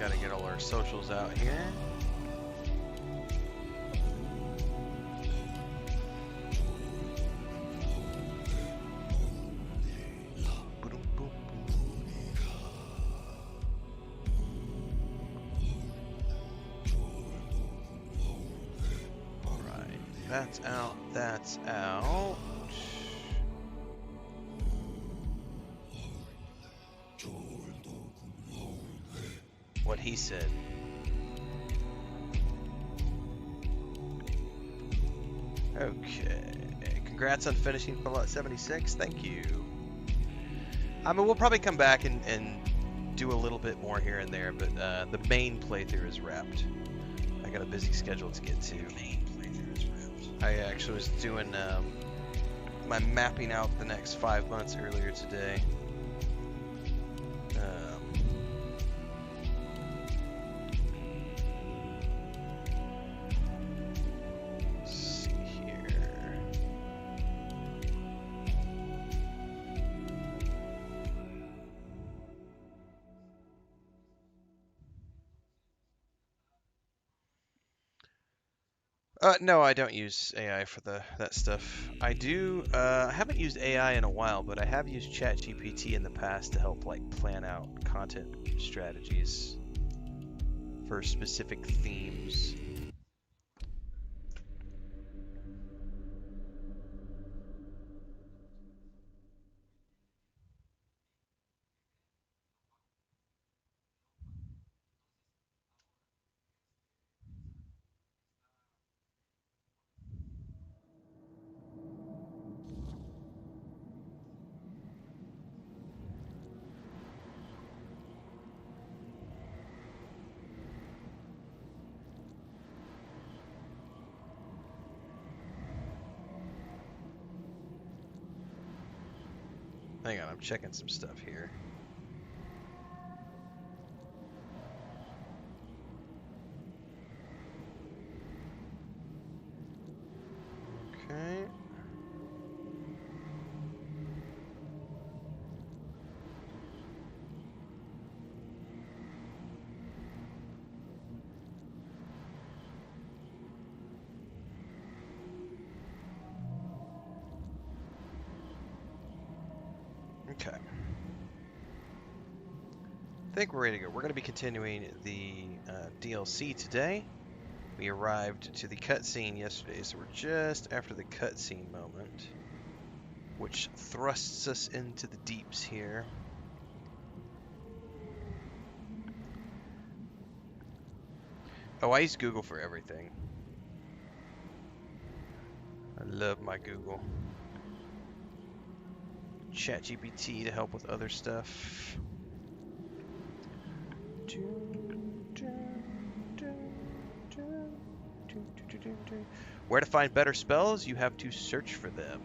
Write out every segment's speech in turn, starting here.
Gotta get all our socials out here. Alright, that's out, that's out. What he said. Okay. Congrats on finishing Fallout 76. Thank you. I mean, we'll probably come back and do a little bit more here and there, but the main playthrough is wrapped. I got a busy schedule to get to. I actually was doing my mapping out the next 5 months earlier today. No, I don't use AI for that stuff. I do. I haven't used AI in a while, but I have used ChatGPT in the past to help like plan out content strategies for specific themes. Hang on, I'm checking some stuff here. Okay. Okay. I think we're ready to go. We're going to be continuing the DLC today. We arrived to the cutscene yesterday, so we're just after the cutscene moment, which thrusts us into the deeps here. Oh, I use Google for everything. I love my Google. ChatGPT to help with other stuff. Where to find better spells? You have to search for them.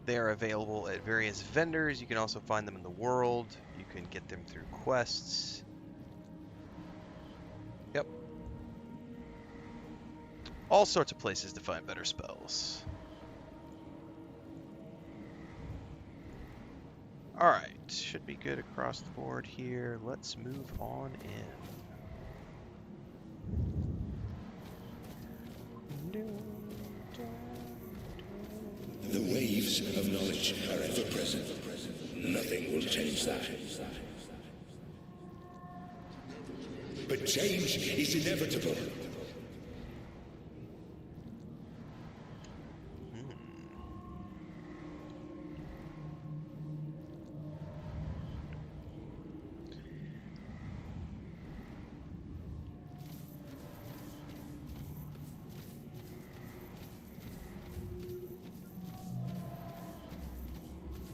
They are available at various vendors. You can also find them in the world. You can get them through quests. Yep. All sorts of places to find better spells. Alright, should be good across the board here. Let's move on in. The waves of knowledge are ever present. Nothing will change that. But change is inevitable.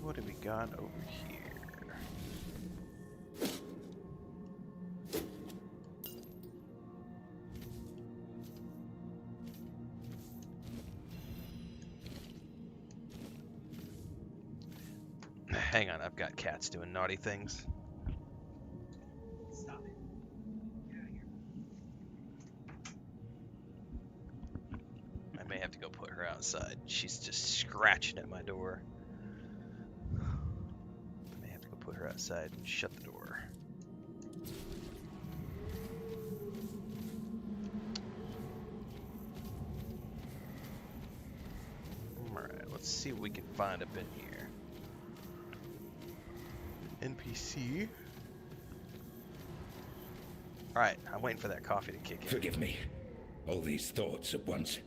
What do we got over here? Hang on, I've got cats doing naughty things. Stop it. Get out of here. I may have to go put her outside. She's just scratching at my door. I may have to go put her outside and shut the door. Alright, let's see what we can find up in here. NPC. Alright, I'm waiting for that coffee to kick in. Forgive me. All these thoughts at once.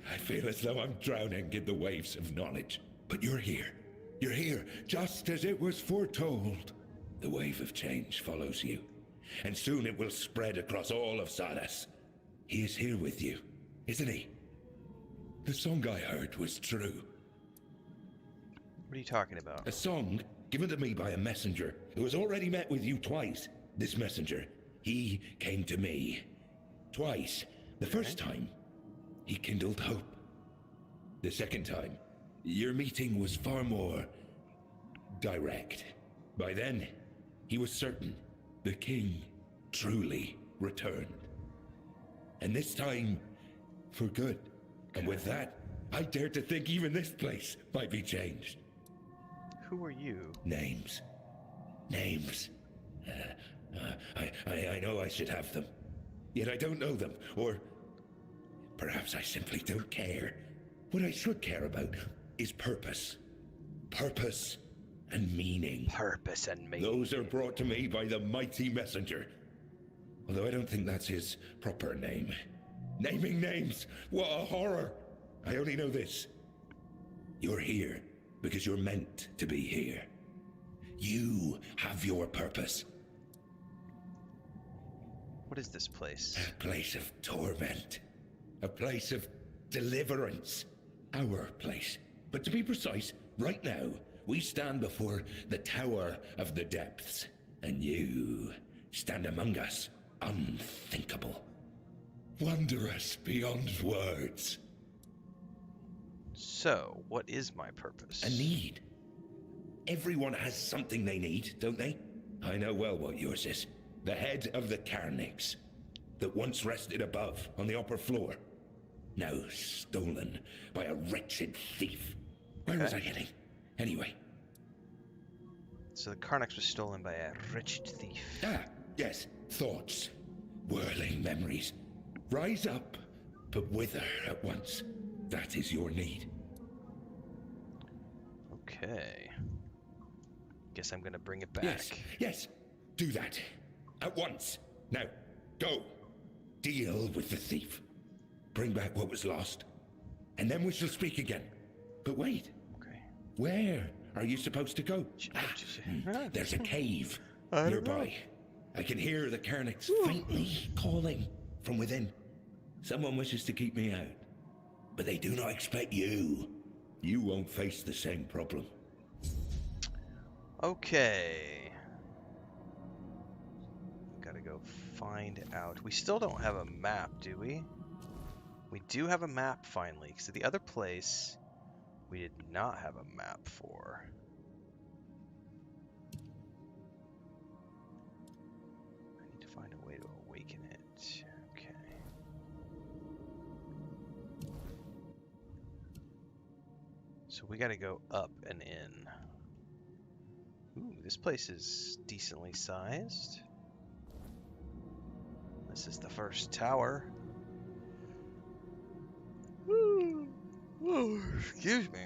I feel as though I'm drowning in the waves of knowledge. But you're here. You're here, just as it was foretold. The wave of change follows you, and soon it will spread across all of Salas. He is here with you, isn't he? The song I heard was true. What are you talking about? A song given to me by a messenger who has already met with you twice. This messenger, he came to me. Twice. The first time, he kindled hope. The second time, your meeting was far more direct. By then, he was certain the king truly returned. And this time, for good. And with that, I dare to think even this place might be changed. Who are you? Names. Names. I know I should have them. Yet I don't know them. Or perhaps I simply don't care. What I should care about is purpose. Purpose and meaning. Purpose and meaning. Those are brought to me by the mighty messenger. Although I don't think that's his proper name. Naming names! What a horror! I only know this. You're here because you're meant to be here. You have your purpose. What is this place? A place of torment. A place of deliverance. Our place. But to be precise, right now, we stand before the Tower of the Depths. And you stand among us, unthinkable. Wondrous beyond words. So, what is my purpose? A need. Everyone has something they need, don't they? I know well what yours is. The head of the Carnix, that once rested above on the upper floor. Now stolen by a wretched thief. Where was I heading? Anyway. So the Carnix was stolen by a wretched thief. Ah, yes. Thoughts. Whirling memories. Rise up, but wither at once. That is your need. Okay. Guess I'm gonna bring it back. Yes, yes. Do that. At once. Now, go. Deal with the thief. Bring back what was lost. And then we shall speak again. But wait. Okay. Where are you supposed to go? There's a cave nearby. I can hear the Carnix faintly calling from within. Someone wishes to keep me out. But they do not expect you. You won't face the same problem. Okay. Gotta go find out. We still don't have a map, do we? We do have a map finally. So the other place we did not have a map for. I need to find a way to awaken it. Okay. So we gotta go up and in. Ooh, this place is decently sized. This is the first tower. Ooh, excuse me.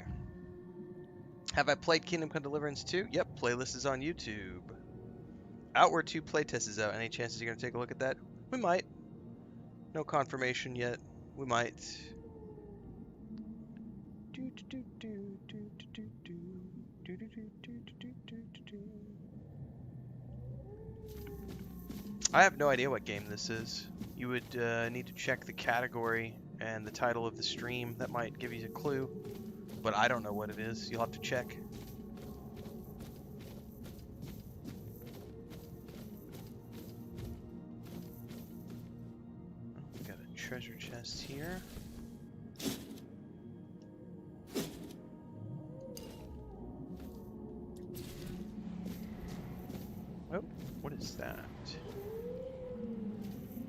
Have I played Kingdom Come Deliverance 2? Yep, playlist is on YouTube. Outward 2 playtest is out. Any chances you're going to take a look at that? We might. No confirmation yet. We might. I have no idea what game this is. You would need to check the category and the title of the stream. That might give you a clue. But I don't know what it is. You'll have to check. Got a treasure chest here.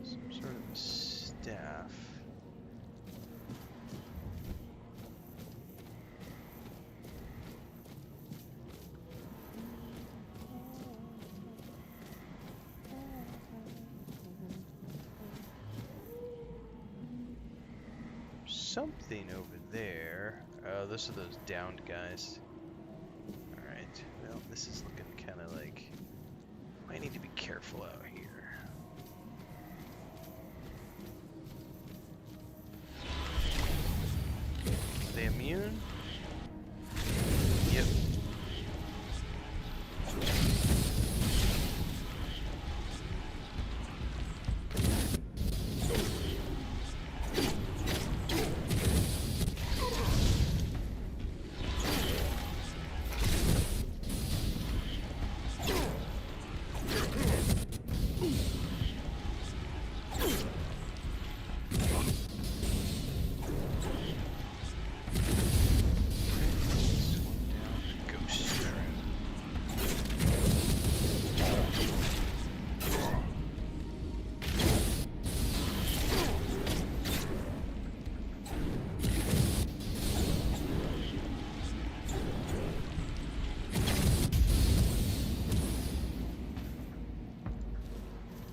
Some sort of a staff. Something over there. Oh, those are those downed guys. Alright, well, this is looking kind of like... I need to be careful out here. Are they immune? Yep.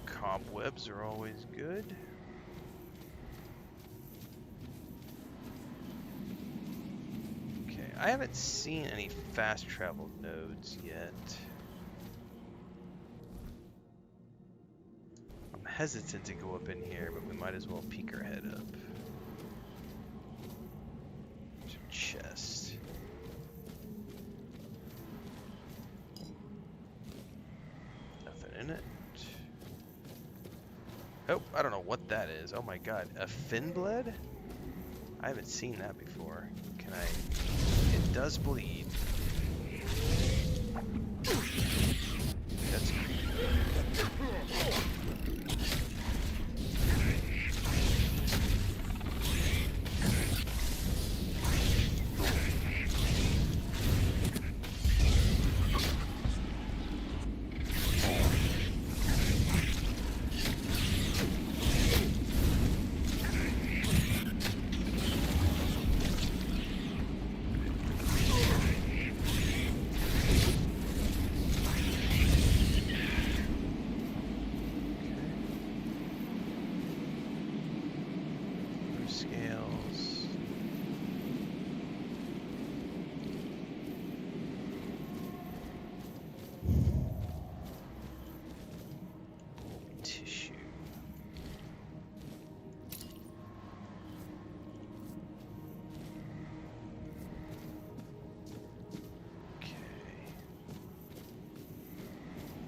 Cobwebs are always good. Okay, I haven't seen any fast travel nodes yet. I'm hesitant to go up in here, but we might as well peek our head up. There's a chest. Nothing in it. Oh, I don't know what that is. Oh my god, a fin blade? I haven't seen that before. Can I... It does bleed. That's creepy.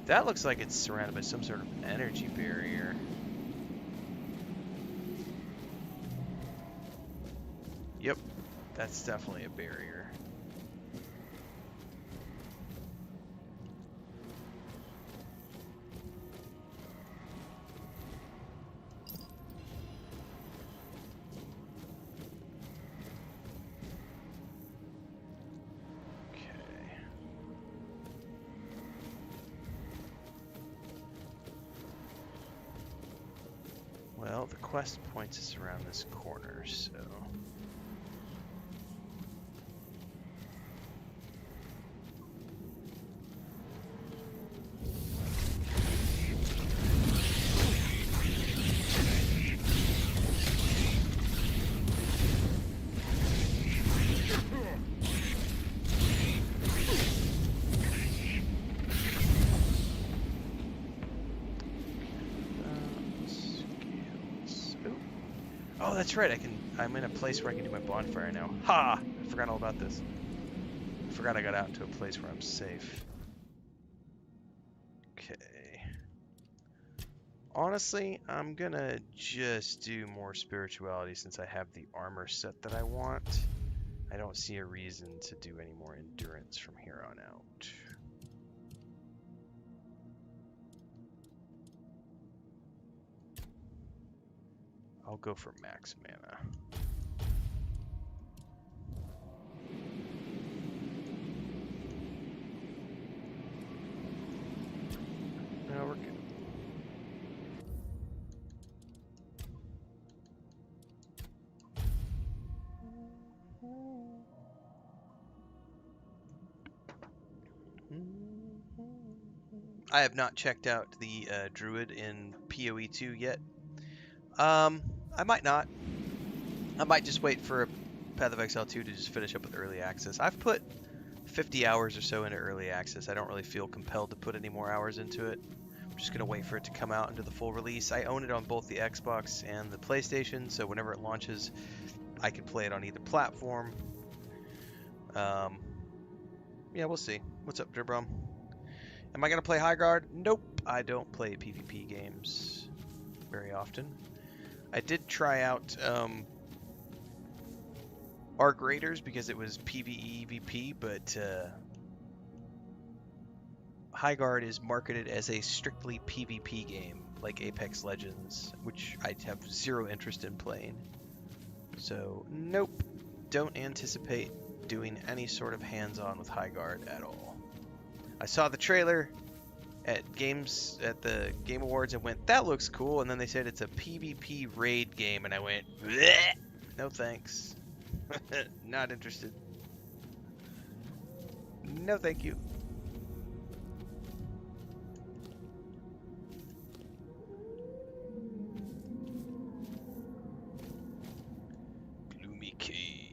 That looks like it's surrounded by some sort of energy barrier. Yep, that's definitely a barrier. Well, the quest points us around this corner, so... Oh, that's right. I'm in a place where I can do my bonfire now. Ha! I forgot all about this. I forgot I got out into a place where I'm safe. Okay. Honestly, I'm gonna just do more spirituality since I have the armor set that I want. I don't see a reason to do any more endurance from here on out. I'll go for max mana. No, we're good. I have not checked out the Druid in PoE 2 yet. I might not. I might just wait for Path of Exile 2 to just finish up with early access. I've put 50 hours or so into early access. I don't really feel compelled to put any more hours into it. I'm just going to wait for it to come out into the full release. I own it on both the Xbox and the PlayStation, so whenever it launches, I can play it on either platform. Yeah, we'll see. What's up, Drbrum? Am I going to play High Guard? Nope. I don't play PvP games very often. I did try out Arc Raiders because it was PvE EVP, but High Guard is marketed as a strictly PvP game, like Apex Legends, which I have zero interest in playing. So, nope. Don't anticipate doing any sort of hands-on with High Guard at all. I saw the trailer at the Game Awards and went, that looks cool, and then they said it's a PvP raid game, and I went, bleh! No thanks. Not interested. No thank you. Gloomy Cave.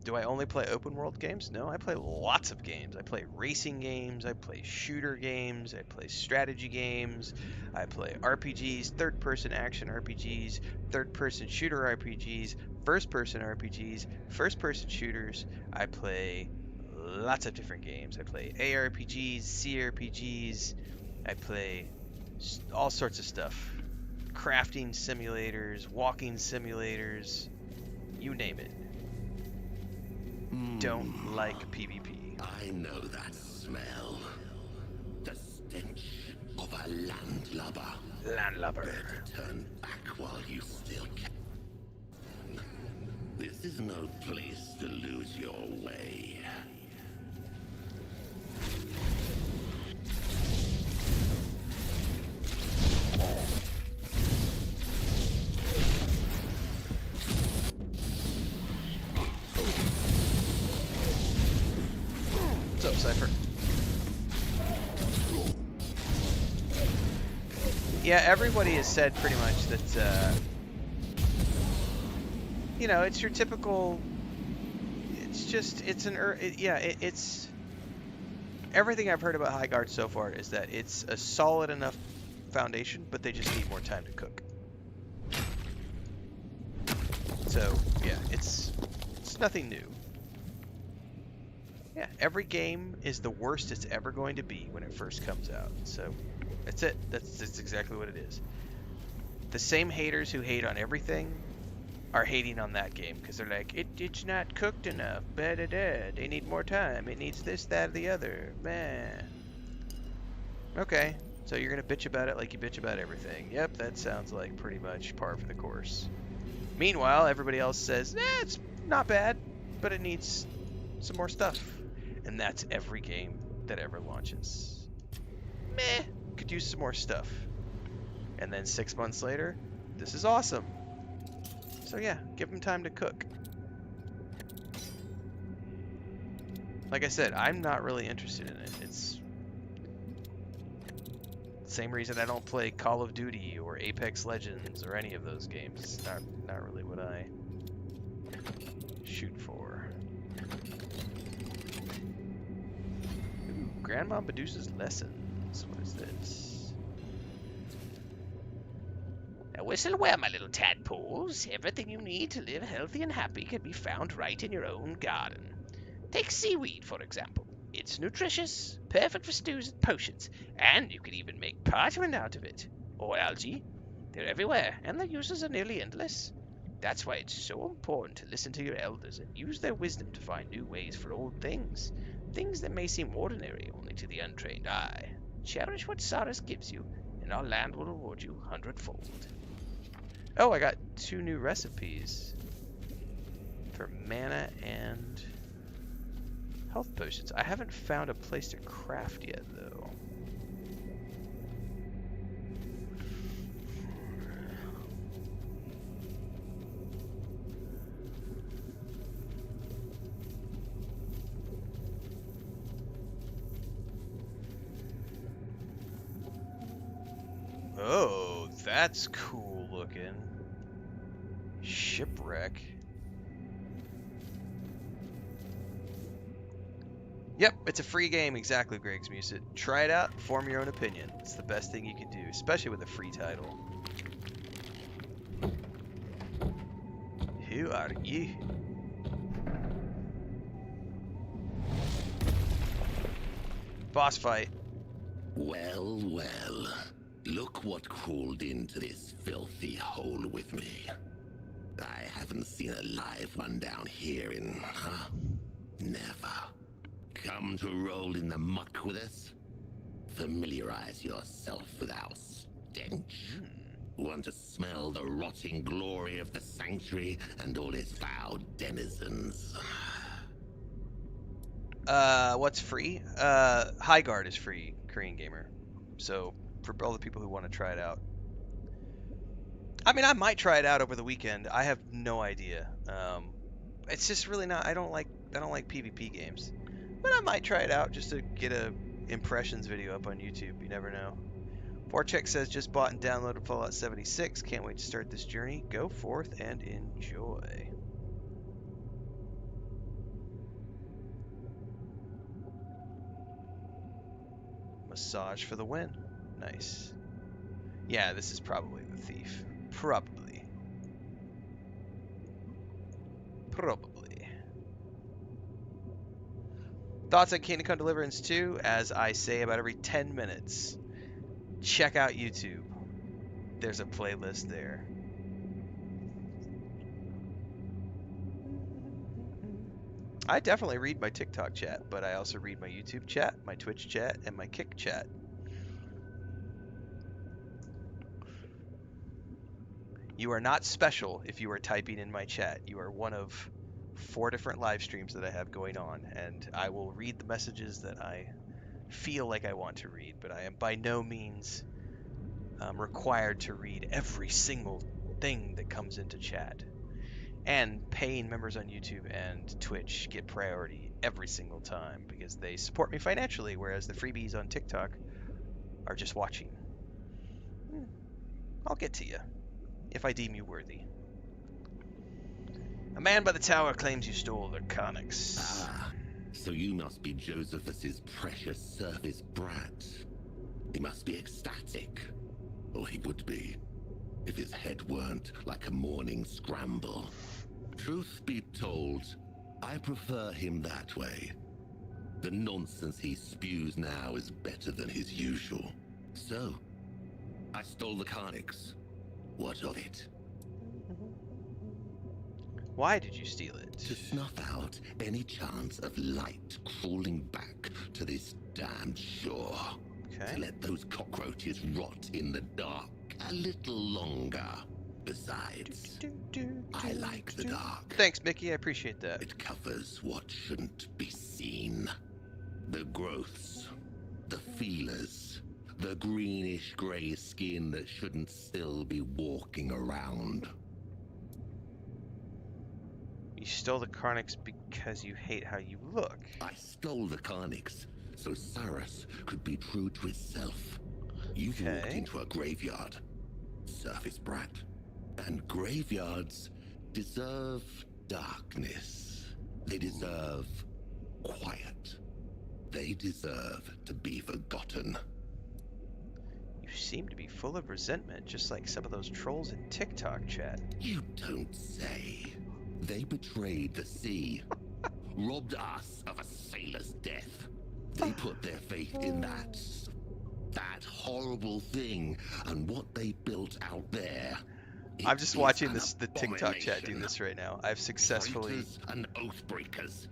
Do I only play open world games? No, I play lots of games. I play racing games, I play shooter games, I play strategy games, I play RPGs, third-person action RPGs, third-person shooter RPGs, first-person RPGs, first-person shooters. I play lots of different games. I play ARPGs, CRPGs, I play all sorts of stuff. Crafting simulators, walking simulators, you name it. Don't like PvP. I know that smell. The stench of a landlubber. Landlubber. Better turn back while you still can. This is no place to lose your way. What's up, Cypher? Yeah, everybody has said pretty much that, you know, it's your typical, it's just, it's it's, everything I've heard about High Guard so far is that it's a solid enough foundation, but they just need more time to cook. So, yeah, it's nothing new. Yeah, every game is the worst it's ever going to be when it first comes out. So, that's it. That's exactly what it is. The same haters who hate on everything are hating on that game because they're like, it's not cooked enough. They need more time. It needs this, that, or the other. Man. Okay, so you're gonna bitch about it like you bitch about everything. Yep, that sounds like pretty much par for the course. Meanwhile, everybody else says, it's not bad, but it needs some more stuff. And that's every game that ever launches. Meh, could use some more stuff. And then 6 months later, this is awesome. So yeah, give them time to cook. Like I said, I'm not really interested in it. It's the same reason I don't play Call of Duty or Apex Legends or any of those games. It's not really what I shoot for. Ooh, Grandma Medusa's Lessons. What is this? Whistle well, my little tadpoles. Everything you need to live healthy and happy can be found right in your own garden. Take seaweed, for example. It's nutritious, perfect for stews and potions, and you can even make parchment out of it. Or algae. They're everywhere, and their uses are nearly endless. That's why it's so important to listen to your elders and use their wisdom to find new ways for old things. Things that may seem ordinary only to the untrained eye. Cherish what Saras gives you, and our land will reward you 100-fold. Oh, I got 2 new recipes for mana and health potions. I haven't found a place to craft yet, though. Oh, that's cool looking. Shipwreck. Yep, it's a free game. Exactly, Greg's Musit. Try it out, form your own opinion. It's the best thing you can do, especially with a free title. Who are you? Boss fight. Well, well. Look what crawled into this filthy hole with me. I haven't seen a live one down here in, never. Come to roll in the muck with us? Familiarize yourself with our stench. Want to smell the rotting glory of the sanctuary and all its foul denizens? What's free? High Guard is free, Korean Gamer. So, for all the people who want to try it out. I mean, I might try it out over the weekend. I have no idea. It's just really not. I don't like PvP games, but I might try it out just to get a impressions video up on YouTube. You never know. Vorcheck says just bought and downloaded Fallout 76. Can't wait to start this journey. Go forth and enjoy. Massage for the win. Nice. Yeah, this is probably the thief. Probably. Thoughts on Kingdom Come Deliverance 2? As I say about every 10 minutes, check out YouTube. There's a playlist there. I definitely read my TikTok chat, but I also read my YouTube chat, my Twitch chat, and my Kick chat. You are not special if you are typing in my chat. You are one of 4 different live streams that I have going on, and I will read the messages that I feel like I want to read, but I am by no means required to read every single thing that comes into chat. And paying members on YouTube and Twitch get priority every single time because they support me financially, whereas the freebies on TikTok are just watching. I'll get to you if I deem you worthy. A man by the tower claims you stole the conics. Ah, so you must be Josephus's precious service brat. He must be ecstatic. Or he would be, if his head weren't like a morning scramble. Truth be told, I prefer him that way. The nonsense he spews now is better than his usual. So, I stole the conics. What of it? Why did you steal it? To snuff out any chance of light crawling back to this damned shore. Okay. To let those cockroaches rot in the dark a little longer. Besides, I like the dark. Thanks, Mickey. I appreciate that. It covers what shouldn't be seen. The growths, the feelers, the greenish-grey skin that shouldn't still be walking around. You stole the conics because you hate how you look. I stole the conics so Cyrus could be true to itself. You've walked into a graveyard, surface brat. And graveyards deserve darkness. They deserve quiet. They deserve to be forgotten. You seem to be full of resentment, just like some of those trolls in TikTok chat. You don't say. They betrayed the sea, robbed us of a sailor's death. They put their faith in that horrible thing, and what they built out there. I'm just watching the TikTok chat do this right now. I've successfully and oath breakers,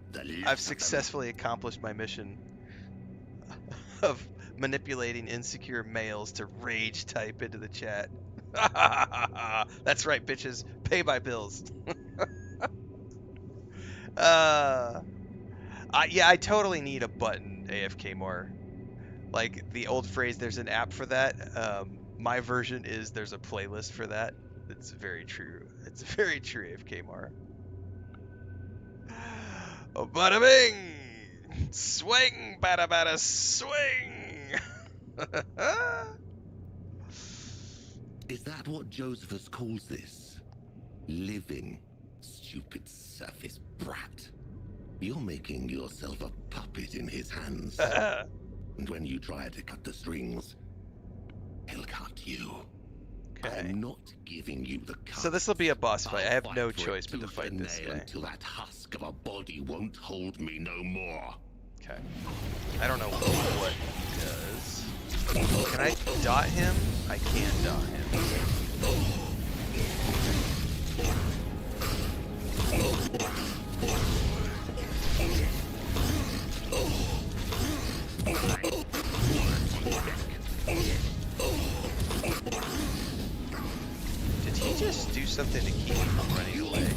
I've successfully accomplished my mission of manipulating insecure males to rage type into the chat. That's right, bitches. Pay my bills. Yeah, I totally need a button, AFK more. Like the old phrase, there's an app for that. My version is there's a playlist for that. It's very true. It's very true, AFK Mar. Oh, bada bing! Swing, bada bada swing! Is that what Josephus calls this? Living, stupid surface brat. You're making yourself a puppet in his hands. And when you try to cut the strings, he'll cut you. Okay. I'm not giving you the cut. So this will be a boss fight. I have no I'll fight for choice it but to tooth fight and this nail guy. until that husk of a body won't hold me no more. Okay. I don't know what he does. Can I dot him? I can't dot him. Did he just do something to keep me from running away?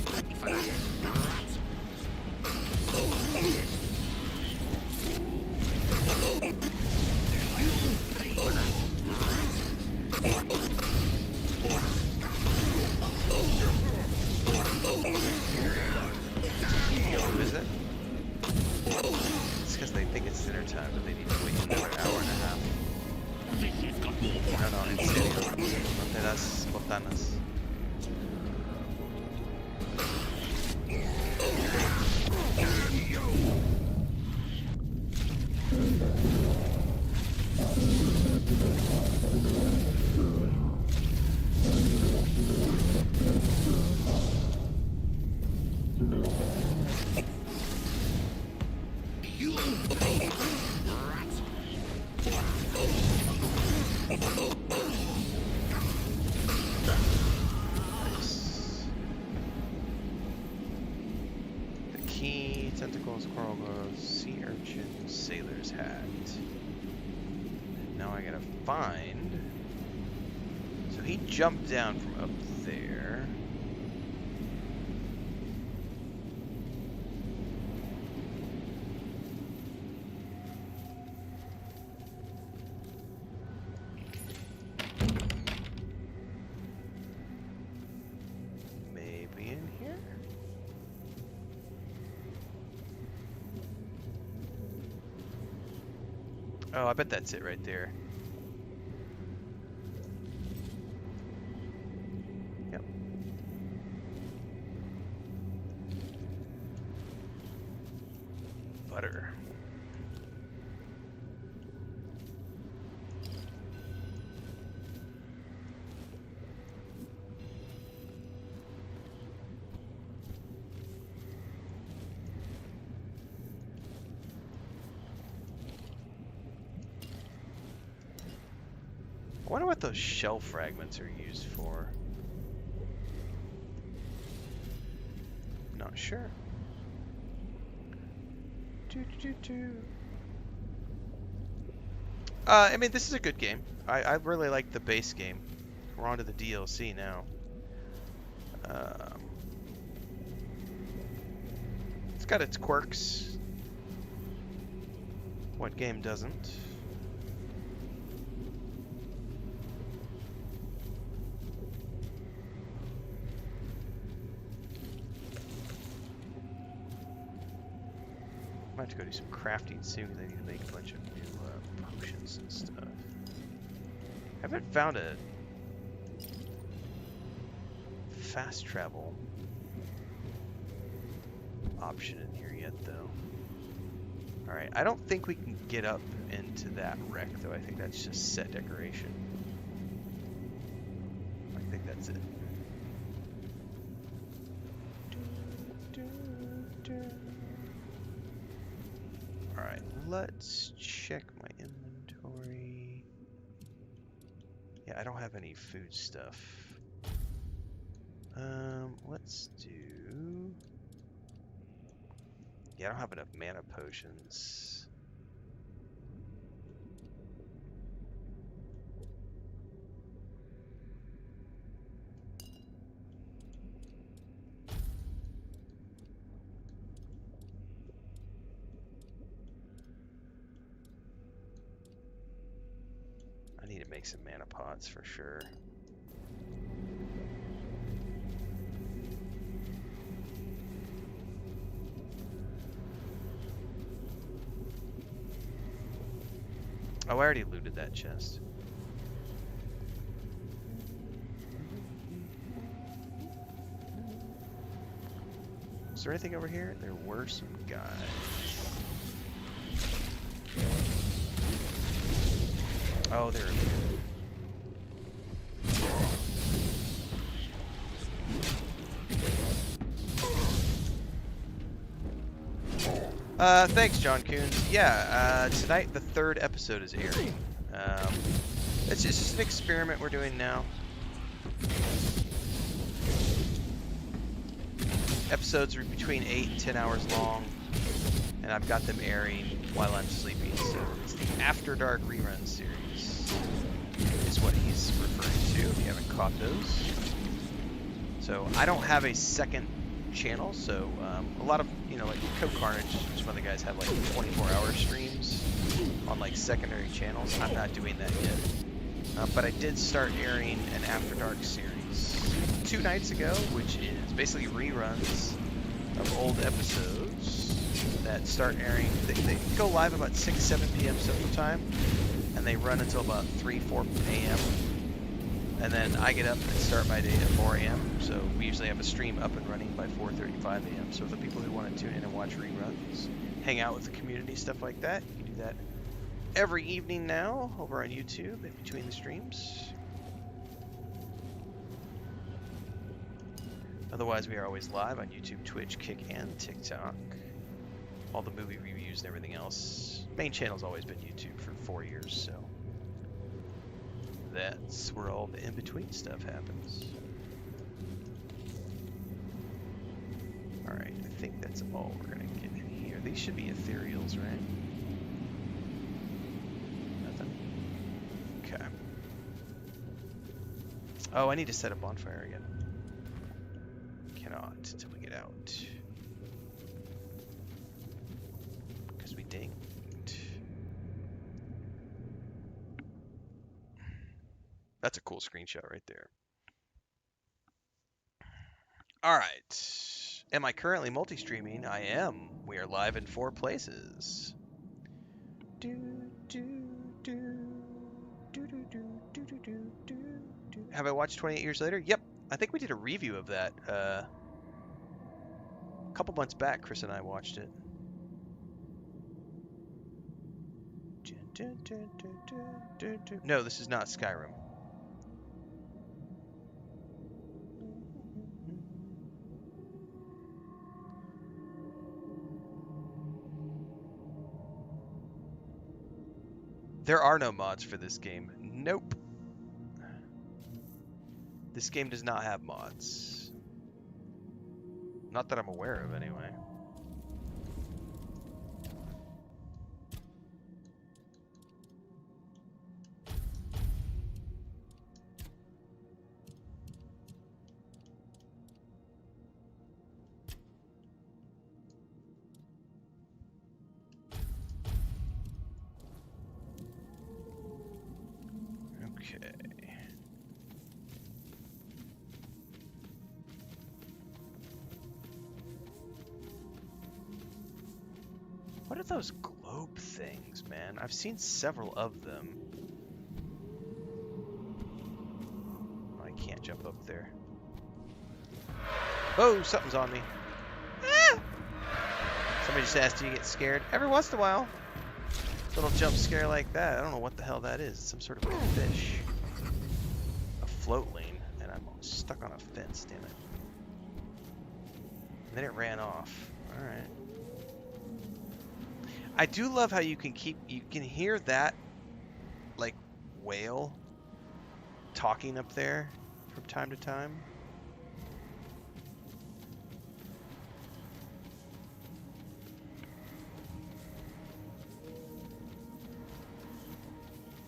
Who is it? It's because they think it's dinner time, but they need to wait another hour and a half. No, en serio. No te das botanas. The key, tentacles, coral gloves, sea urchin, sailor's hat. And now I gotta find. So he jumped down from up there. Maybe in here? Oh, I bet that's it right there. Yep. Butter. I wonder what those shell fragments are used for. Not sure. I mean, this is a good game. I really like the base game. We're on to the DLC now. It's got its quirks. What game doesn't? I might have to go do some crafting soon because I need to make a bunch of new potions and stuff. I haven't found a fast travel option in here yet, though. Alright, I don't think we can get up into that wreck, though. I think that's just set decoration. I think that's it. Alright, let's check my inventory. Yeah, I don't have any food stuff. Let's do... Yeah, I don't have enough mana potions. I need to make some mana pots for sure. Oh, I already looted that chest. Is there anything over here? There were some guys. Oh, there. Thanks, John Coons. Yeah, tonight the 3rd episode is airing. It's just an experiment we're doing now. Episodes are between 8 and 10 hours long, and I've got them airing while I'm sleeping. So it's the After Dark rerun series, is what he's referring to, if you haven't caught those. So I don't have a second channel, so a lot of, you know, like Code Carnage, some other guys have like 24-hour streams on like secondary channels. I'm not doing that yet. But I did start airing an After Dark series 2 nights ago, which is basically reruns of old episodes that start airing. They go live about 6, 7 p.m. Central Time, and they run until about 3, 4 a.m. And then I get up and start my day at 4 a.m. So we usually have a stream up and running by 4:35 a.m. So for people who want to tune in and watch reruns, hang out with the community, stuff like that, you can do that every evening now over on YouTube in between the streams. Otherwise, we are always live on YouTube, Twitch, Kick, and TikTok. All the movie reviews and everything else. Main channel's always been YouTube for 4 years, so that's where all the in-between stuff happens. Alright, I think that's all we're gonna get in here. These should be ethereals, right? Nothing? Okay. Oh, I need to set a bonfire again. Cannot until we get out. Because we dinged. That's a cool screenshot right there. Alright. Am I currently multi-streaming? I am. We are live in 4 places. Have I watched 28 Years Later? Yep. I think we did a review of that a couple months back. Chris and I watched it. No, this is not Skyrim. There are no mods for this game. Nope. This game does not have mods. Not that I'm aware of, anyway. Okay. What are those globe things, man? I've seen several of them. I can't jump up there. Oh, something's on me. Ah! Somebody just asked, do you get scared? Every once in a while. Little jump scare like that. I don't know what the hell that is. It's some sort of a fish. A float lane. And I'm stuck on a fence, damn it. And then it ran off. Alright. I do love how you can hear that, like, whale talking up there from time to time.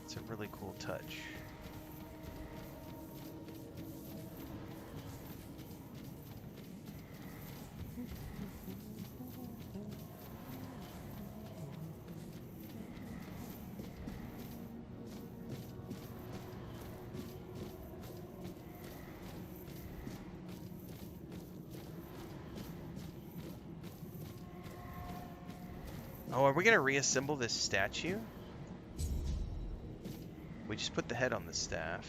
It's a really cool touch. Oh, are we gonna reassemble this statue? We just put the head on the staff.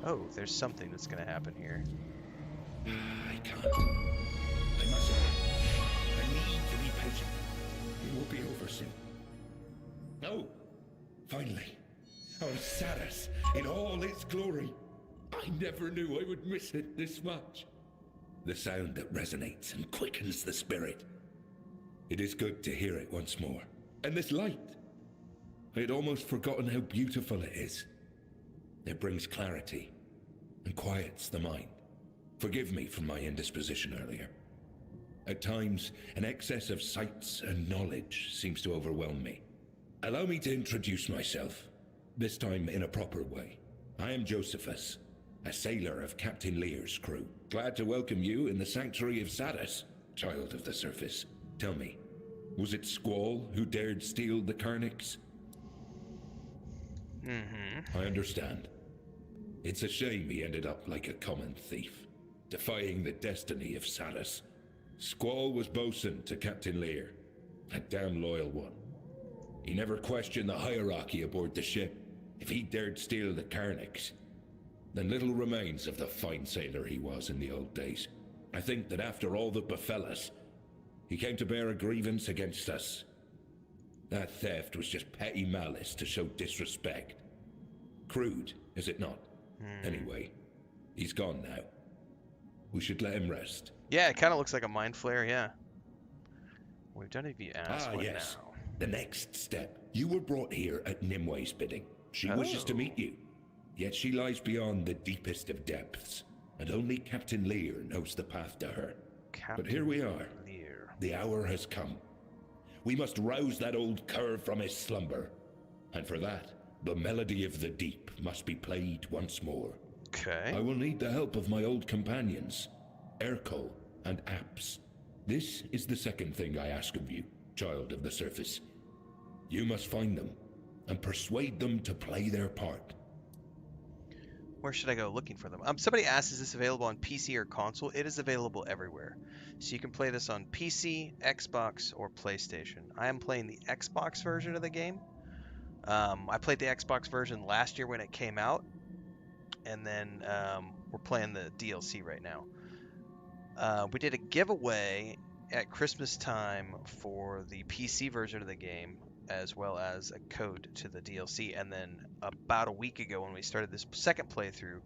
Oh, there's something that's gonna happen here. I can't. I mustn't. I need to be patient. It will be over soon. Oh, finally. Our Saras in all its glory. I never knew I would miss it this much. The sound that resonates and quickens the spirit. It is good to hear it once more. And this light. I had almost forgotten how beautiful it is. It brings clarity and quiets the mind. Forgive me for my indisposition earlier. At times, an excess of sights and knowledge seems to overwhelm me. Allow me to introduce myself, this time in a proper way. I am Josephus, a sailor of Captain Lear's crew. Glad to welcome you in the sanctuary of Sadis, child of the surface. Tell me, was it Squall who dared steal the Carnix? I understand. It's a shame he ended up like a common thief, defying the destiny of Sadis. Squall was bosun to Captain Lear, a damn loyal one. He never questioned the hierarchy aboard the ship. If he dared steal the Carnix, then little remains of the fine sailor he was in the old days. I think that after all that befell us, he came to bear a grievance against us. That theft was just petty malice to show disrespect. Crude, is it not? Anyway, he's gone now. We should let him rest. Yeah, it kind of looks like a mind flare, yeah. We've done it if you ask. What Yes. now? The next step. You were brought here at Nimwe's bidding. She wishes to meet you. Yet she lies beyond the deepest of depths, and only Captain Lear knows the path to her. But here we are. Lear. The hour has come. We must rouse that old cur from his slumber. And for that, the melody of the deep must be played once more. Okay. I will need the help of my old companions, Ercol and Apps. This is the second thing I ask of you, child of the surface. You must find them and persuade them to play their part. Where should I go looking for them? Somebody asked, is this available on PC or console? It is available everywhere. So you can play this on PC, Xbox, or PlayStation. I am playing the Xbox version of the game. I played the Xbox version last year when it came out. And then we're playing the DLC right now. We did a giveaway at Christmas time for the PC version of the game, as well as a code to the DLC. And then about a week ago when we started this second playthrough,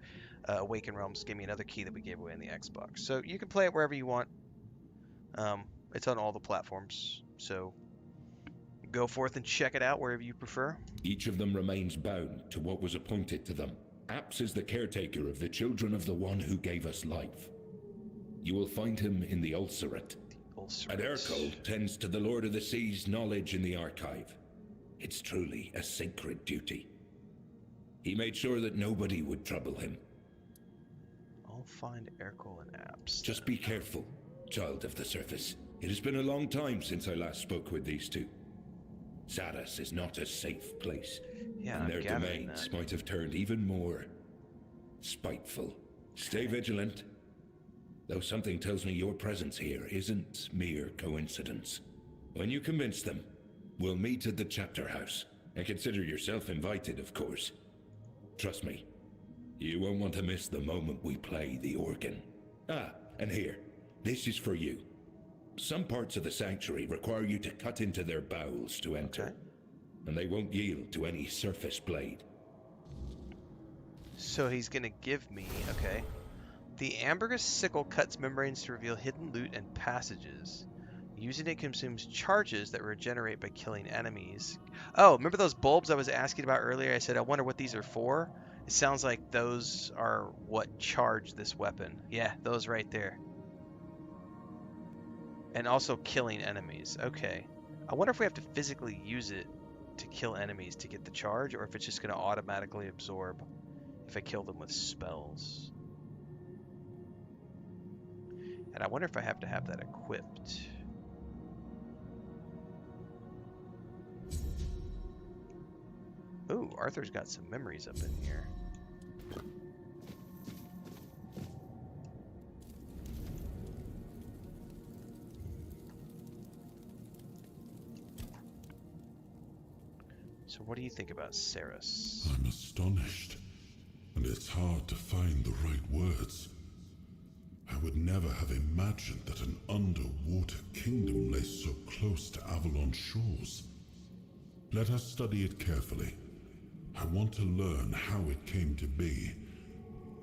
Awaken Realms gave me another key that we gave away in the Xbox. So you can play it wherever you want. It's on all the platforms. So go forth and check it out wherever you prefer. Each of them remains bound to what was appointed to them. Apps is the caretaker of the children of the one who gave us life. You will find him in the Ulcerate. And Ercol tends to the Lord of the Sea's knowledge in the archive. It's truly a sacred duty. He made sure that nobody would trouble him. I'll find Ercol and Apps. Just be careful, child of the surface. It has been a long time since I last spoke with these two. Sadis is not a safe place. Yeah, And their I'm gathering domains that. might have turned even more spiteful. Stay vigilant. Though something tells me your presence here isn't mere coincidence. When you convince them, we'll meet at the chapter house. And consider yourself invited, of course. Trust me, you won't want to miss the moment we play the organ. Ah, and here, this is for you. Some parts of the sanctuary require you to cut into their bowels to enter. Okay. And they won't yield to any surface blade. So he's gonna give me, okay. The ambergris sickle cuts membranes to reveal hidden loot and passages. Using it consumes charges that regenerate by killing enemies. Oh, remember those bulbs I was asking about earlier? I said, I wonder what these are for. It sounds like those are what charge this weapon. Yeah, those right there. And also killing enemies. Okay. I wonder if we have to physically use it to kill enemies to get the charge, or if it's just going to automatically absorb if I kill them with spells. And I wonder if I have to have that equipped. Ooh, Arthur's got some memories up in here. So what do you think about Saris? I'm astonished, and it's hard to find the right words. I would never have imagined that an underwater kingdom lay so close to Avalon's shores. Let us study it carefully. I want to learn how it came to be,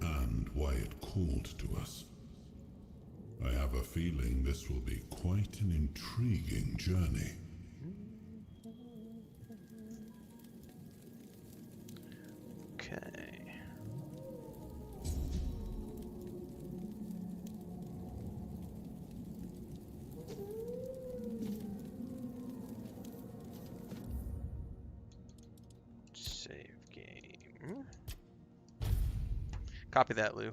and why it called to us. I have a feeling this will be quite an intriguing journey. Okay. Save game. Copy that, Lou.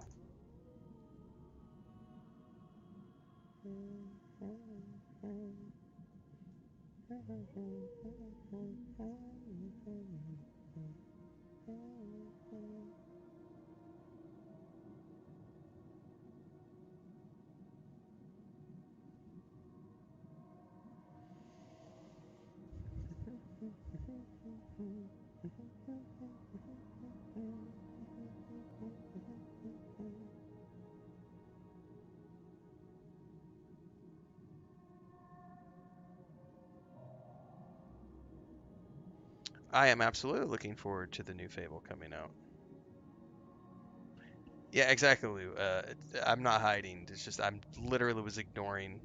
I am absolutely looking forward to the new Fable coming out. Yeah, exactly, Lou. I'm not hiding. It's just I'm literally was ignoring.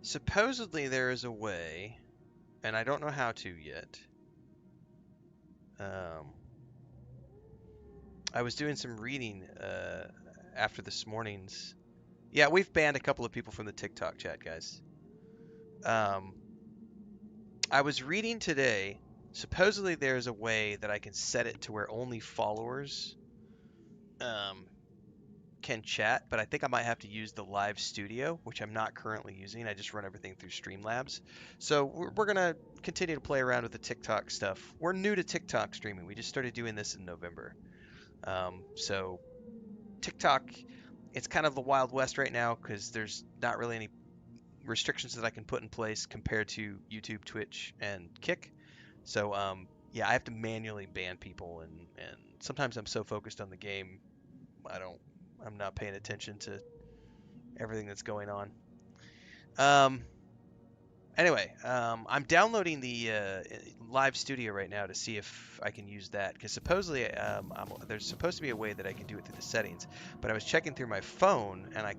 Supposedly there is a way, and I don't know how to yet. I was doing some reading after this morning's. Yeah, we've banned a couple of people from the TikTok chat, guys. I was reading today. Supposedly there's a way that I can set it to where only followers can chat, but I think I might have to use the live studio, which I'm not currently using. I just run everything through Streamlabs. So we're going to continue to play around with the TikTok stuff. We're new to TikTok streaming. We just started doing this in November. So TikTok, it's kind of the Wild West right now because there's not really any restrictions that I can put in place compared to YouTube, Twitch, and Kick. So yeah, I have to manually ban people, and sometimes I'm so focused on the game, I'm not paying attention to everything that's going on. Anyway, I'm downloading the live studio right now to see if I can use that, because supposedly there's supposed to be a way that I can do it through the settings, but I was checking through my phone and I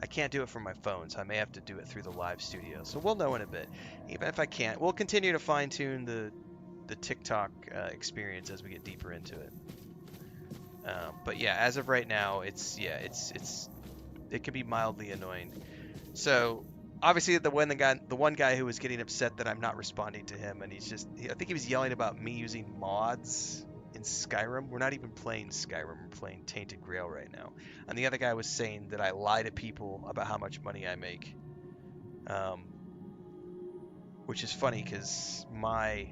can't do it from my phone, so I may have to do it through the live studio. So we'll know in a bit. Even if I can't, we'll continue to fine tune the TikTok experience as we get deeper into it. But yeah, as of right now, it can be mildly annoying. So obviously the one guy who was getting upset that I'm not responding to him, and I think he was yelling about me using mods in Skyrim. We're not even playing Skyrim, we're playing Tainted Grail right now. And the other guy was saying that I lie to people about how much money I make, which is funny because my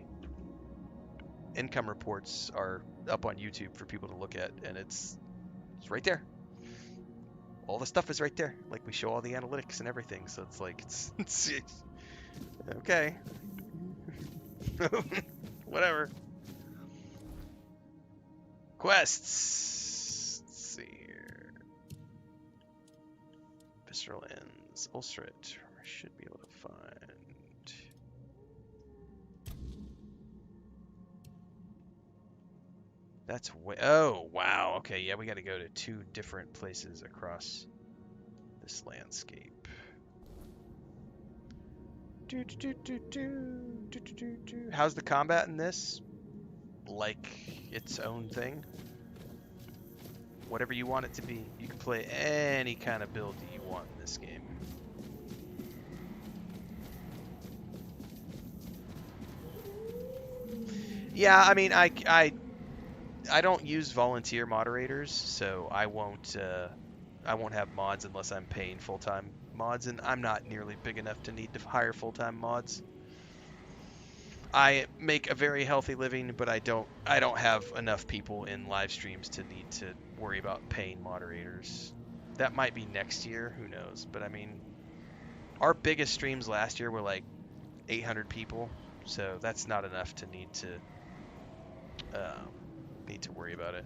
income reports are up on YouTube for people to look at, and it's right there. All the stuff is right there. Like, we show all the analytics and everything, so it's like it's okay. Whatever. Quests. Let's see here. Visceral Ends. Ulcerate. I should be able to find. That's way. Oh, wow. Okay, yeah, we got to go to 2 different places across this landscape. How's the combat in this? Like its own thing. Whatever you want it to be. You can play any kind of build that you want in this game. Yeah, I mean, I I don't use volunteer moderators, so I won't have mods unless I'm paying full-time mods, and I'm not nearly big enough to need to hire full-time mods. I make a very healthy living, but I don't have enough people in live streams to need to worry about paying moderators. That might be next year, who knows? But I mean, our biggest streams last year were like 800 people, so that's not enough to need to worry about it.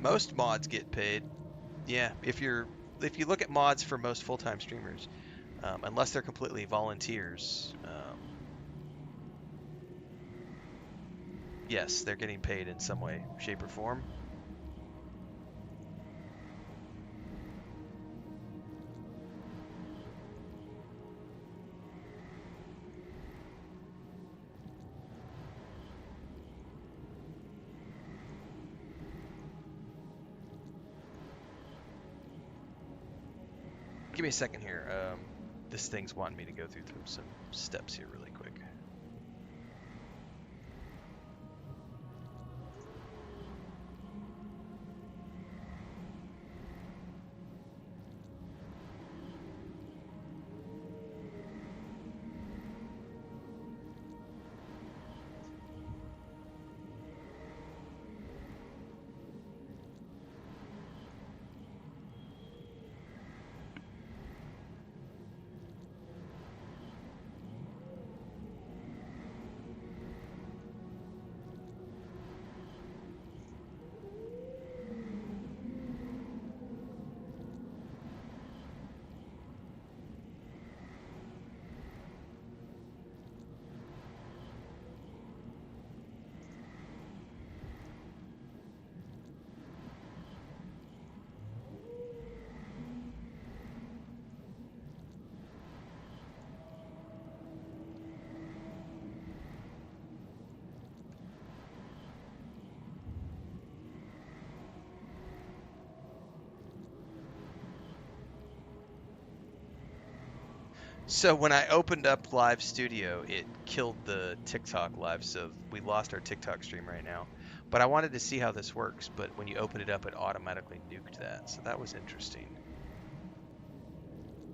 Most mods get paid. Yeah, if you look at mods for most full-time streamers, unless they're completely volunteers, yes, they're getting paid in some way, shape, or form. Give me a second here. This thing's wanting me to go through some steps here really quick. So when I opened up Live Studio, it killed the TikTok live, so we lost our TikTok stream right now. But I wanted to see how this works, but when you open it up, it automatically nuked that, so that was interesting.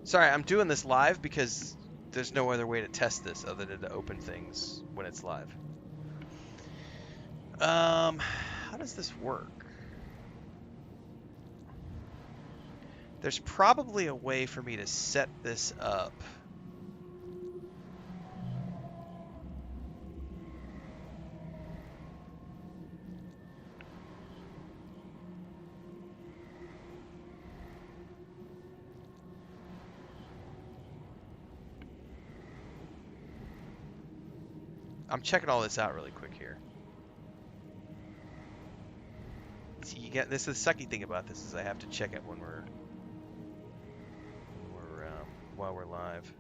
Sorry, I'm doing this live because there's no other way to test this other than to open things when it's live. How does this work? There's probably a way for me to set this up. I'm checking all this out really quick here. See, you get this. The sucky thing about this is I have to check it when we're while we're live.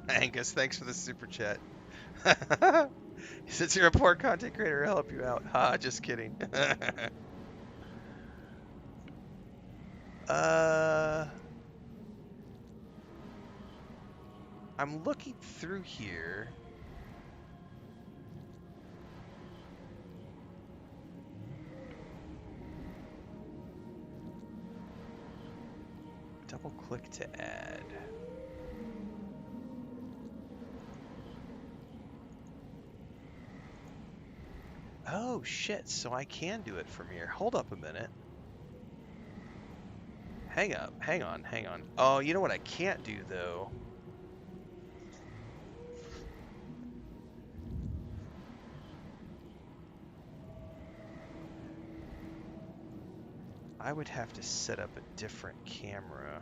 Angus, thanks for the super chat. Since you're a poor content creator, I'll help you out. Ha, just kidding. I'm looking through here. Double click to add. Oh shit, so I can do it from here. Hold up a minute. Hang on. Oh, you know what I can't do though? I would have to set up a different camera.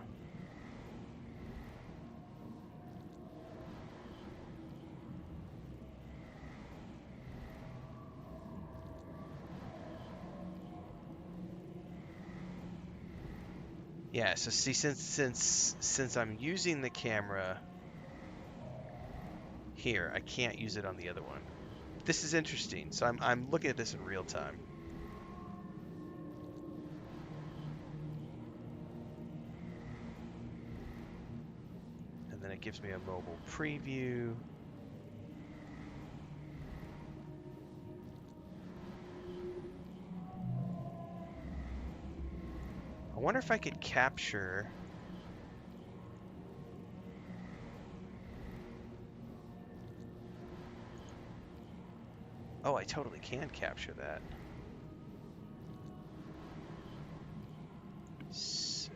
Yeah, Yeah, so see, since I'm using the camera here, I can't use it on the other one. This is interesting. So I'm looking at this in real time. And then it gives me a mobile preview. I wonder if I could capture. Oh, I totally can capture that. So.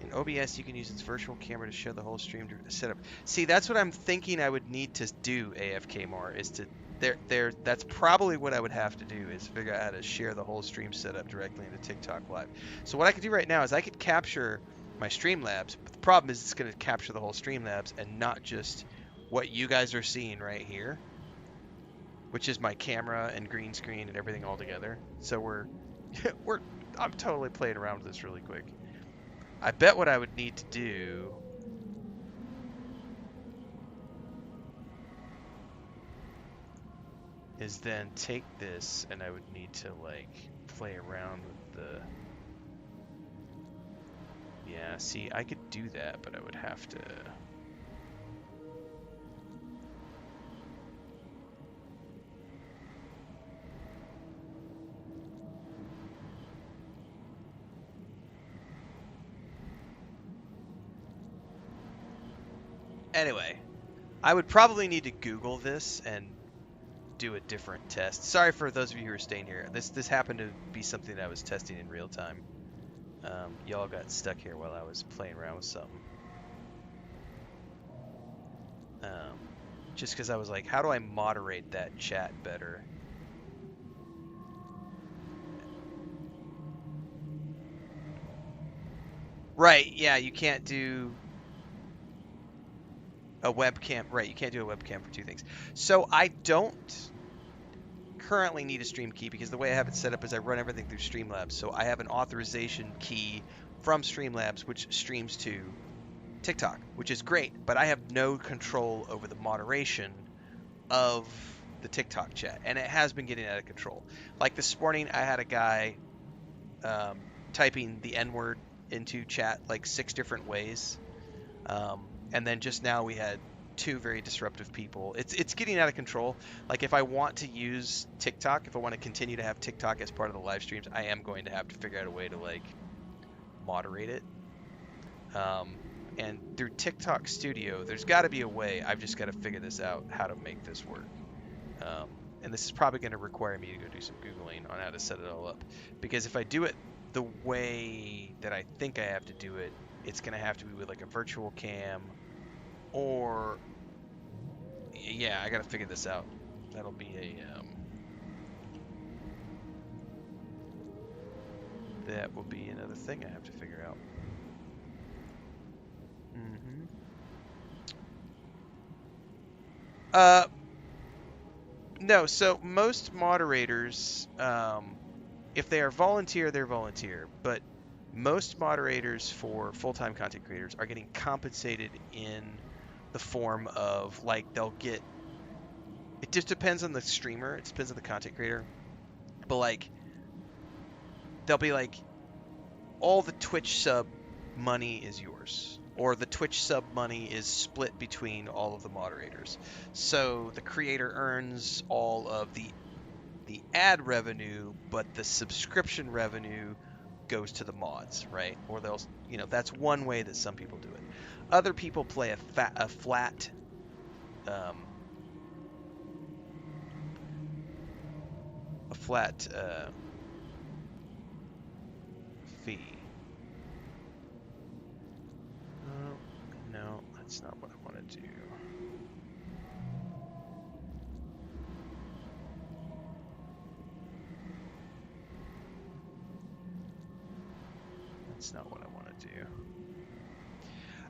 In OBS, you can use its virtual camera to show the whole stream setup. See, that's what I'm thinking I would need to do, AFK more, is to that's probably what I would have to do, is figure out how to share the whole stream setup directly into TikTok Live. So what I could do right now is I could capture my Streamlabs, but the problem is it's going to capture the whole Streamlabs and not just what you guys are seeing right here, which is my camera and green screen and everything all together. So I'm totally playing around with this really quick. I bet what I would need to do is then take this, and I would need to like play around with the. Yeah, see, I could do that, but I would have to. Anyway, I would probably need to Google this and do a different test. Sorry for those of you who are staying here. This happened to be something that I was testing in real time. Y'all got stuck here while I was playing around with something. Just because I was like, how do I moderate that chat better? Right, yeah, you can't do a webcam. Right, you can't do a webcam for two things. So I don't currently need a stream key because the way I have it set up is I run everything through Streamlabs. So I have an authorization key from Streamlabs which streams to TikTok, which is great, but I have no control over the moderation of the TikTok chat, and it has been getting out of control. Like this morning, I had a guy typing the N-word into chat like 6 different ways, and then just now we had 2 very disruptive people. It's getting out of control. Like if I want to use TikTok, if I want to continue to have TikTok as part of the live streams, I am going to have to figure out a way to like moderate it. And through TikTok Studio, there's got to be a way. I've just got to figure this out, how to make this work. And this is probably going to require me to go do some Googling on how to set it all up. Because if I do it the way that I think I have to do it, it's going to have to be with like a virtual cam or... Yeah, I got to figure this out. That'll be a... That will be another thing I have to figure out. No, so most moderators, if they are volunteer, they're volunteer. But most moderators for full-time content creators are getting compensated in the form of, like, they'll get... It just depends on the streamer. It depends on the content creator. But, like, they'll be like, all the Twitch sub money is yours. Or the Twitch sub money is split between all of the moderators. So the creator earns all of the ad revenue, but the subscription revenue goes to the mods, right? Or they'll, that's one way that some people do it. Other people play a flat fee. No, that's not what I want to do. That's not what I want to do.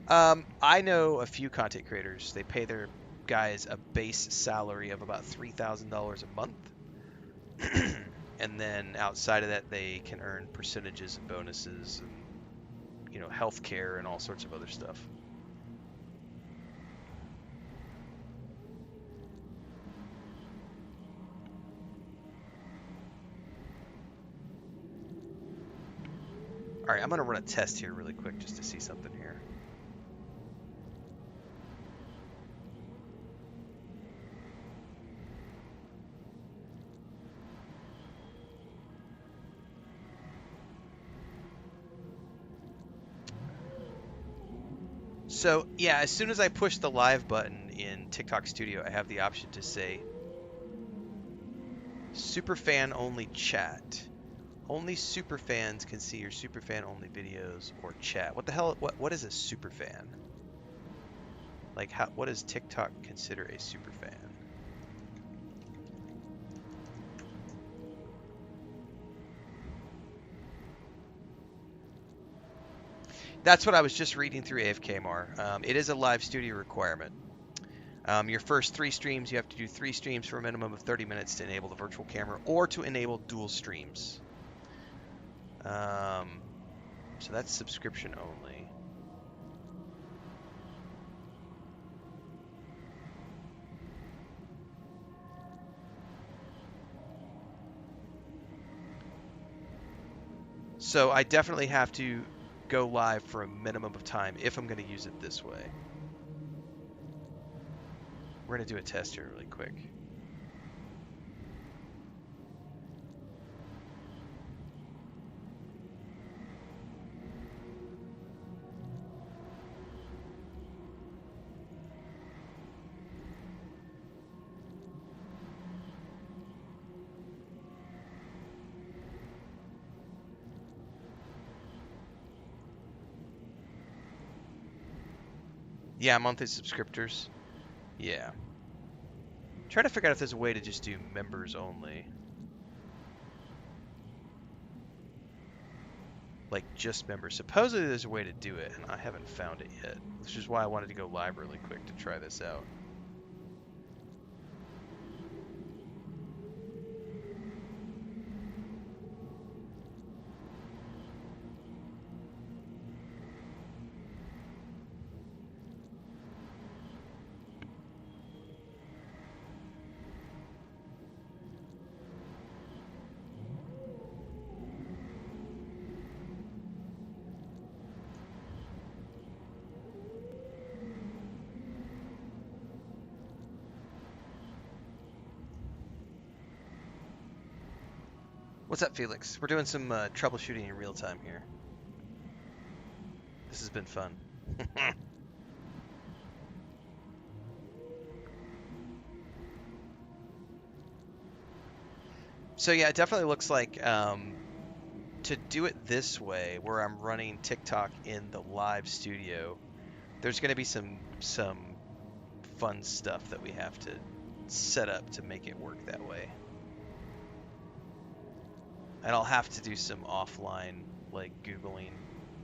I know a few content creators. They pay their guys a base salary of about $3,000 a month. And then outside of that, they can earn percentages and bonuses and, healthcare and all sorts of other stuff. All right, I'm going to run a test here really quick just to see something here. So, yeah, as soon as I push the live button in TikTok Studio, I have the option to say superfan only chat. Only superfans can see your superfan only videos or chat. What the hell? What is a superfan? Like, what does TikTok consider a superfan? That's what I was just reading through AFKMR. It is a live studio requirement. Your first 3 streams, you have to do 3 streams for a minimum of 30 minutes to enable the virtual camera or to enable dual streams. So that's subscription only. So I definitely have to go live for a minimum of time if I'm going to use it this way. We're going to do a test here really quick. Yeah, monthly subscriptors. Yeah. Trying to figure out if there's a way to just do members only. Like just members. Supposedly there's a way to do it, and I haven't found it yet. Which is why I wanted to go live really quick to try this out. What's up, Felix? We're doing some troubleshooting in real time here. This has been fun. So yeah, it definitely looks like to do it this way, where I'm running TikTok in the live studio, there's going to be some fun stuff that we have to set up to make it work that way. And I'll have to do some offline, like, Googling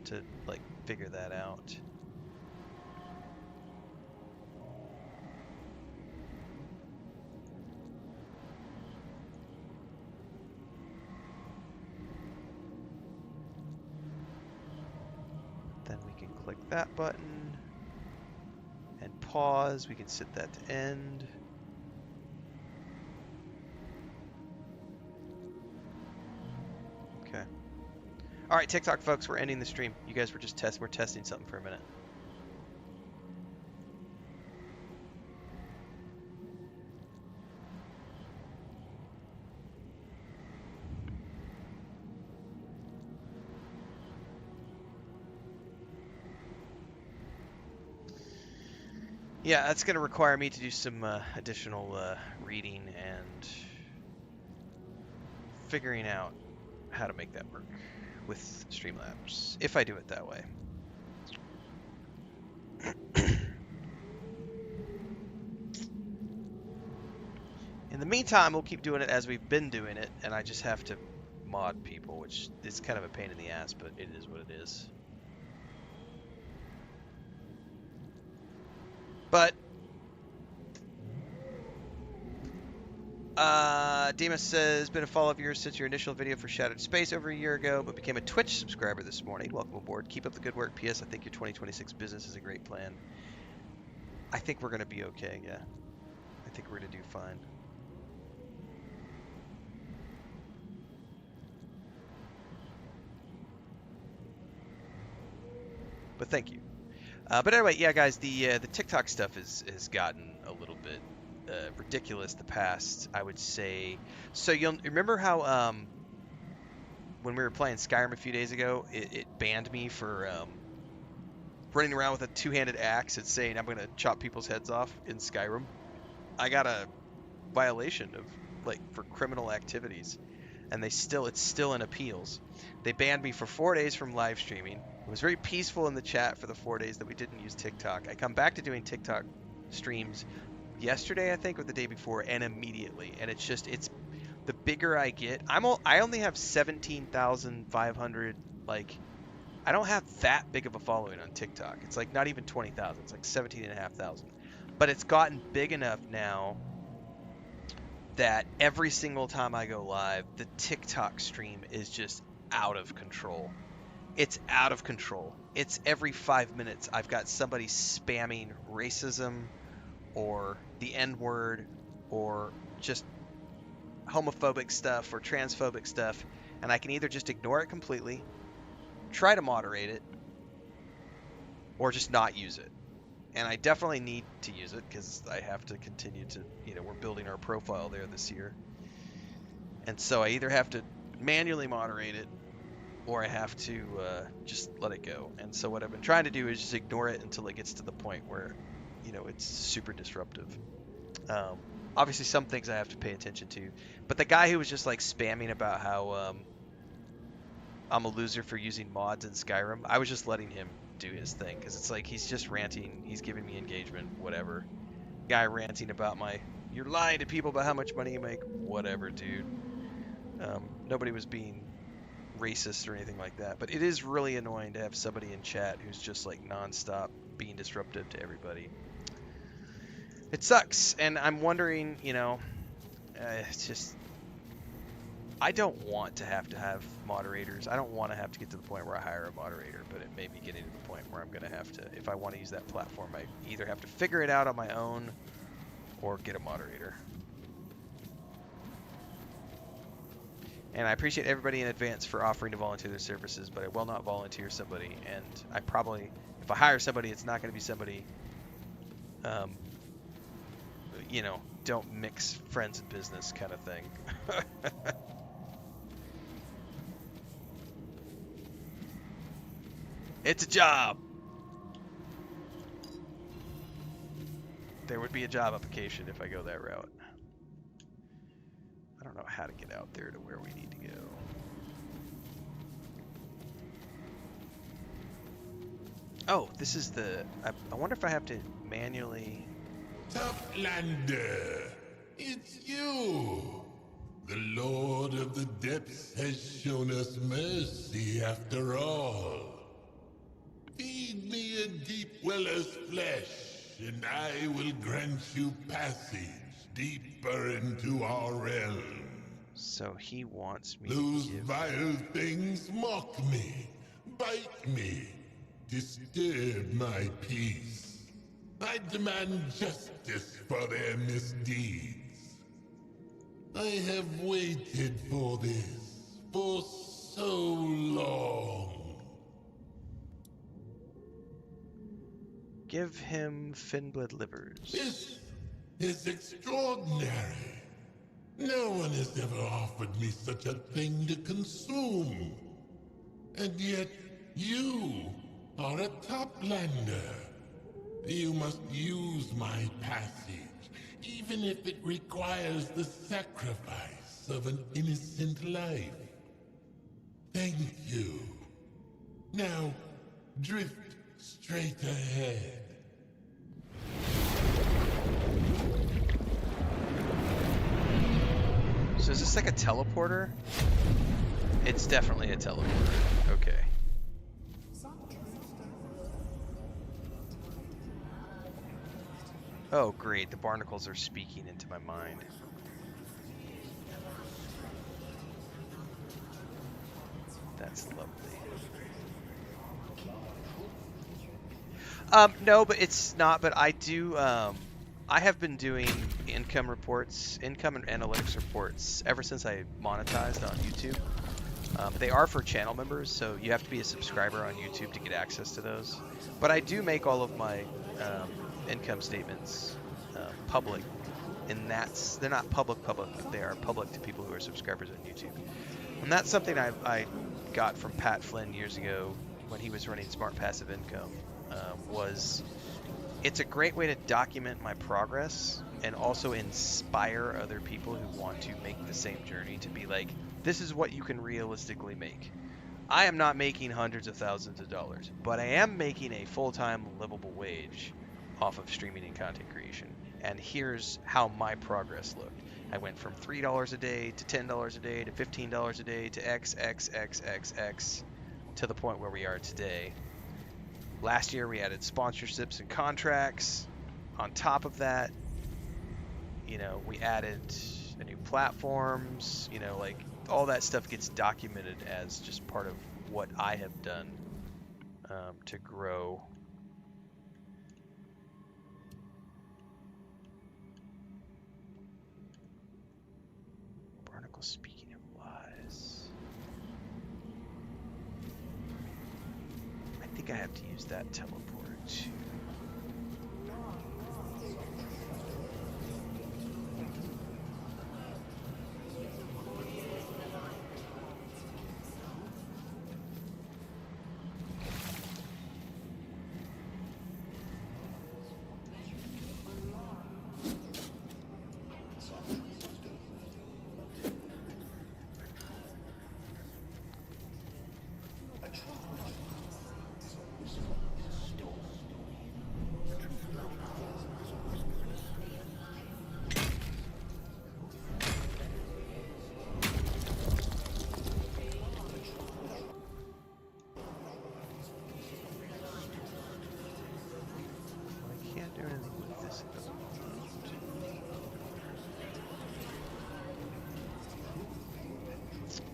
to, like, figure that out. Then we can click that button and pause. We can set that to end. Okay. All right, TikTok folks, we're ending the stream. You guys were just we're testing something for a minute. Yeah, that's going to require me to do some additional reading and figuring out how to make that work with Streamlabs, if I do it that way. In the meantime, we'll keep doing it as we've been doing it, and I just have to mod people, which is kind of a pain in the ass, but it is what it is. Demas says, been a follow of yours since your initial video for Shattered Space over a year ago, but became a Twitch subscriber this morning. Welcome aboard. Keep up the good work. P.S. I think your 2026 business is a great plan. I think we're going to be okay, yeah. I think we're going to do fine. But thank you. But anyway, yeah, guys, the TikTok stuff has gotten a little bit ridiculous the past, I would say. So you'll remember how when we were playing Skyrim a few days ago, it banned me for running around with a two-handed axe and saying I'm going to chop people's heads off in Skyrim. I got a violation of for criminal activities, and it's still in appeals. They banned me for 4 days from live streaming. It was very peaceful in the chat for the 4 days that we didn't use TikTok. I come back to doing TikTok streams yesterday, I think, or the day before, and immediately. And it's the bigger I get. I only have 17,500. I don't have that big of a following on TikTok. It's not even 20,000. It's 17,500. But it's gotten big enough now that every single time I go live, the TikTok stream is just out of control. It's out of control. It's every 5 minutes I've got somebody spamming racism or the N-word or just homophobic stuff or transphobic stuff, and I can either just ignore it completely, try to moderate it, or just not use it. And I definitely need to use it because I have to continue to, we're building our profile there this year. And so I either have to manually moderate it or I have to just let it go. And so what I've been trying to do is just ignore it until it gets to the point where, it's super disruptive. Obviously, some things I have to pay attention to. But the guy who was just spamming about how I'm a loser for using mods in Skyrim, I was just letting him do his thing, because it's he's just ranting, he's giving me engagement, whatever. Guy ranting about you're lying to people about how much money you make, whatever, dude. Nobody was being racist or anything like that, but it is really annoying to have somebody in chat who's just non-stop being disruptive to everybody. It sucks, and I'm wondering, it's just, I don't want to have moderators. I don't want to have to get to the point where I hire a moderator, but it may be getting to the point where I'm going to have to, if I want to use that platform, I either have to figure it out on my own or get a moderator. And I appreciate everybody in advance for offering to volunteer their services, but I will not volunteer somebody, and I probably, if I hire somebody, it's not going to be somebody, don't mix friends and business kind of thing. It's a job. There would be a job application if I go that route. I don't know how to get out there to where we need to go. Oh, this is the... I wonder if I have to manually... Toughlander, it's you! The Lord of the Depths has shown us mercy after all. Feed me a deep weller's flesh, and I will grant you passage deeper into our realm. So he wants me Those to give... vile things mock me, bite me, disturb my peace. I demand justice for their misdeeds. I have waited for this for so long. Give him Finblood livers. This is extraordinary. No one has ever offered me such a thing to consume. And yet, you are a Toplander. You must use my passage, even if it requires the sacrifice of an innocent life. Thank you. Now, drift straight ahead. So is this like a teleporter? It's definitely a teleporter. Okay. Oh great, the barnacles are speaking into my mind. That's lovely. No, but it's not. But I do. I have been doing income reports, income and analytics reports ever since I monetized on YouTube. They are for channel members, so you have to be a subscriber on YouTube to get access to those. But I do make all of my income statements public, and they're not public, but they are public to people who are subscribers on YouTube. And that's something I got from Pat Flynn years ago when he was running Smart Passive Income. It's a great way to document my progress and also inspire other people who want to make the same journey to be like, this is what you can realistically make. I am not making hundreds of thousands of dollars, but I am making a full-time livable wage off of streaming and content creation. And here's how my progress looked. I went from $3 a day to $10 a day to $15 a day to X to the point where we are today. Last year we added sponsorships and contracts. On top of that, we added new platforms, like all that stuff gets documented as just part of what I have done to grow. Barnacle speaking of lies. I think I have to use that teleporter too.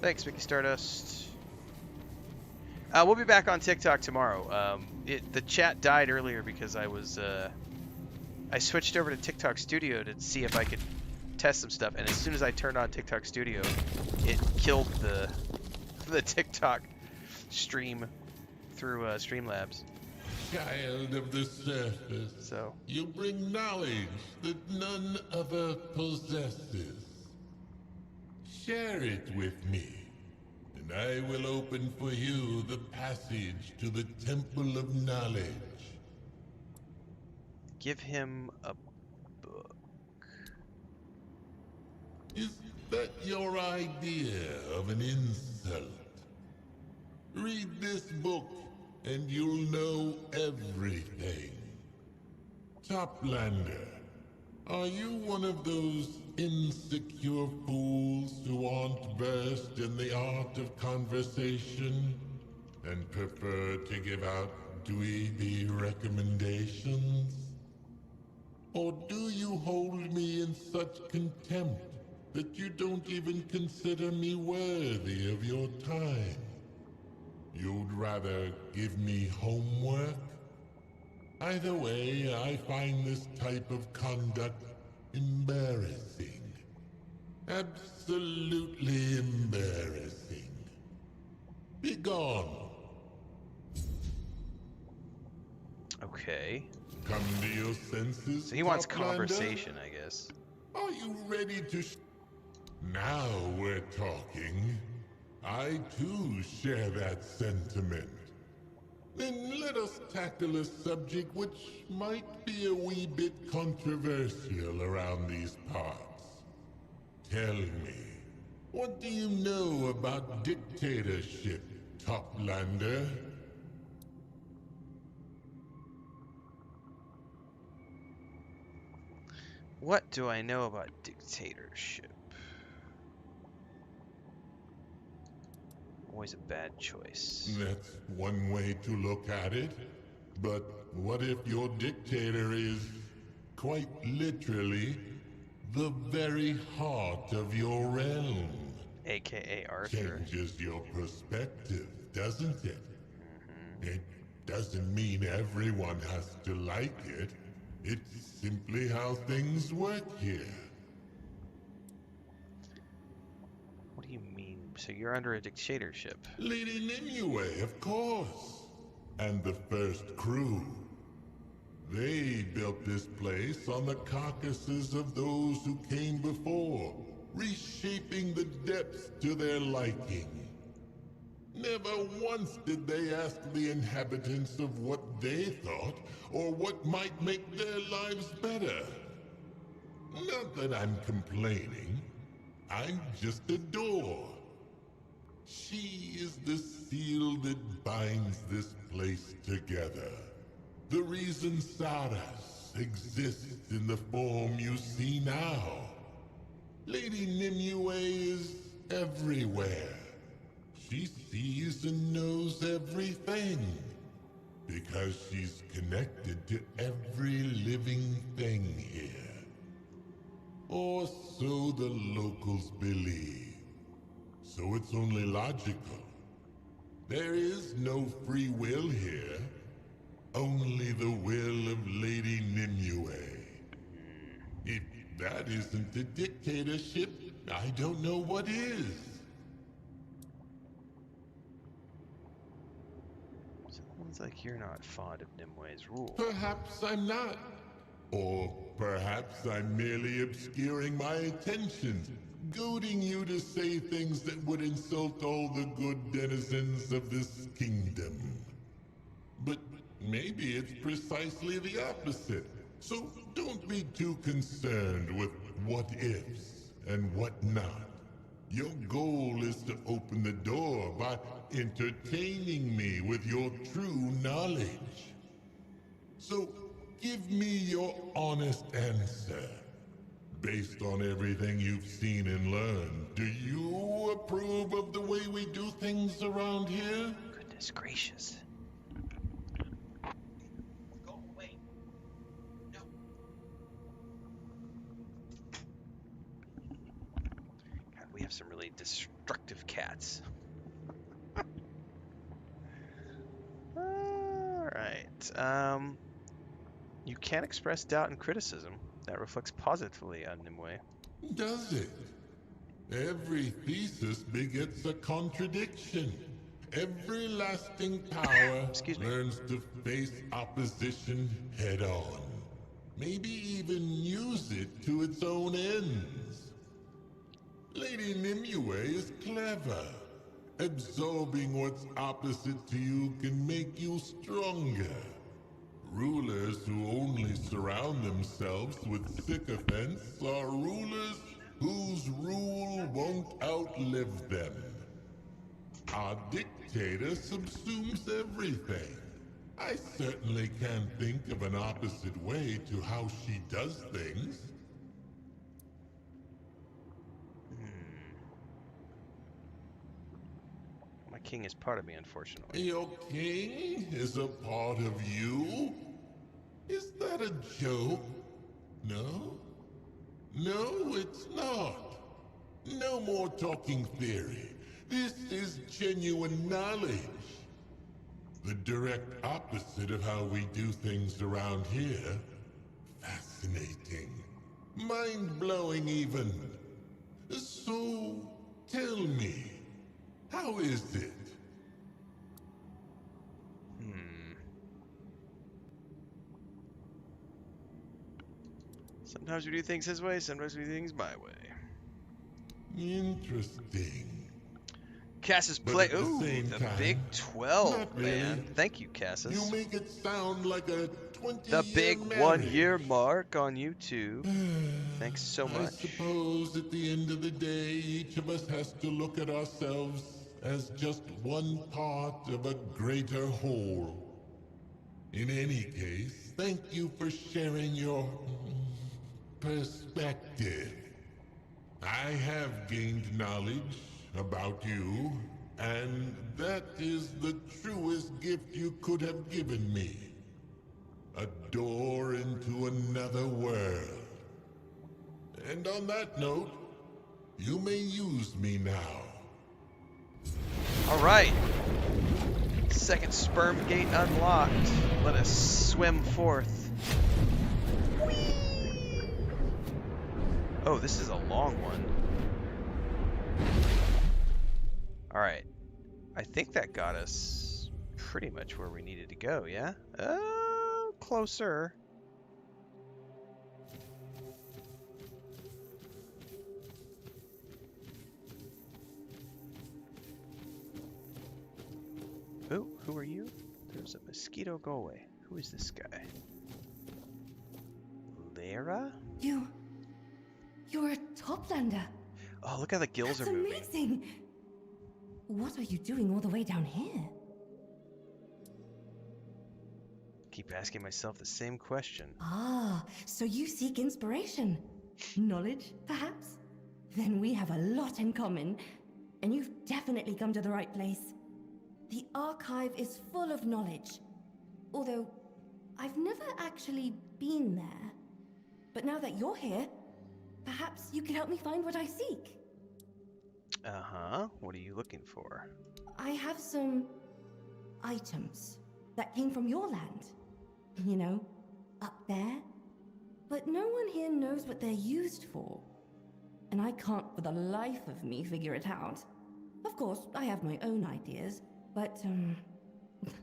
Thanks, Mickey Stardust. We'll be back on TikTok tomorrow. The chat died earlier because I switched over to TikTok Studio to see if I could test some stuff, and as soon as I turned on TikTok Studio, it killed the TikTok stream through Streamlabs. Child of the surface, So you bring knowledge that none other possesses. Share it with me, and I will open for you the passage to the Temple of Knowledge. give him a book. Is that your idea of an insult? Read this book, and you'll know everything. Toplander, are you one of those insecure fools who aren't versed in the art of conversation and prefer to give out dweeby recommendations? Or do you hold me in such contempt that you don't even consider me worthy of your time? You'd rather give me homework? Either way, I find this type of conduct embarrassing. Absolutely embarrassing. Be gone. Okay. Come to your senses. So he wants Toplander? conversation, I guess. Are you ready to Now we're talking. I too share that sentiment. Then let us tackle a subject which might be a wee bit controversial around these parts. Tell me, what do you know about dictatorship, Toplander? What do I know about dictatorship? Always a bad choice. That's one way to look at it. But what if your dictator is, quite literally, the very heart of your realm? AKA Arthur. Changes your perspective, doesn't it? It doesn't mean everyone has to like it. It's simply how things work here. What do you mean? So you're under a dictatorship? Lady Nimue, of course. And the first crew. They built this place on the carcasses of those who came before, reshaping the depths to their liking. Never once did they ask the inhabitants of what they thought or what might make their lives better. Not that I'm complaining. I'm just a door. She is the seal that binds this place together. The reason Saras exists in the form you see now. Lady Nimue is everywhere. She sees and knows everything. Because she's connected to every living thing here. Or so the locals believe. So it's only logical. There is no free will here. Only the will of Lady Nimue. If that isn't a dictatorship, I don't know what is. Sounds like you're not fond of Nimue's rule. Perhaps I'm not. Or perhaps I'm merely obscuring my intentions, goading you to say things that would insult all the good denizens of this kingdom. But maybe it's precisely the opposite. So don't be too concerned with what ifs and what not. Your goal is to open the door by entertaining me with your true knowledge. So give me your honest answer. Based on everything you've seen and learned, do you approve of the way we do things around here? Goodness gracious. Go away. No. God, we have some really destructive cats. Alright. You can express doubt and criticism. That reflects positively on Nimue. Does it? Every thesis begets a contradiction. Every lasting power Excuse me. learns to face opposition head on. Maybe even use it to its own ends. Lady Nimue is clever. Absorbing what's opposite to you can make you stronger. Rulers who only surround themselves with sycophants are rulers whose rule won't outlive them. Our dictator subsumes everything. I certainly can't think of an opposite way to how she does things. My king is part of me, unfortunately. Your king is a part of you? Is that a joke? No? No, it's not. No more talking theory. This is genuine knowledge. The direct opposite of how we do things around here. Fascinating. Mind-blowing even. So, tell me, how is it? Sometimes we do things his way, sometimes we do things my way. Interesting. Cassis But play. at the Ooh, same the time, Big 12, not man. really. Thank you, Cassis. You make it sound like a 20-year The big marriage. 1-year mark on YouTube. Thanks so I much. suppose at the end of the day, each of us has to look at ourselves as just one part of a greater whole. In any case, thank you for sharing your perspective. I have gained knowledge about you, and that is the truest gift you could have given me. A door into another world. And on that note, You may use me now. All right. Second sperm gate unlocked. Let us swim forth. Whee! Oh, this is a long one. All right. I think that got us pretty much where we needed to go, yeah? Oh, closer. Oh, who are you? There's a mosquito. Go away. Who is this guy? Lara? You're a Toplander. Oh, look how the gills That's are moving. amazing. What are you doing all the way down here? Keep asking myself the same question. Ah, so you seek inspiration. Knowledge, perhaps? Then we have a lot in common. And you've definitely come to the right place. The archive is full of knowledge. Although, I've never actually been there. But now that you're here, perhaps you can help me find what I seek. Uh-huh. What are you looking for? I have some items that came from your land. You know, up there. But no one here knows what they're used for. And I can't for the life of me figure it out. Of course, I have my own ideas, but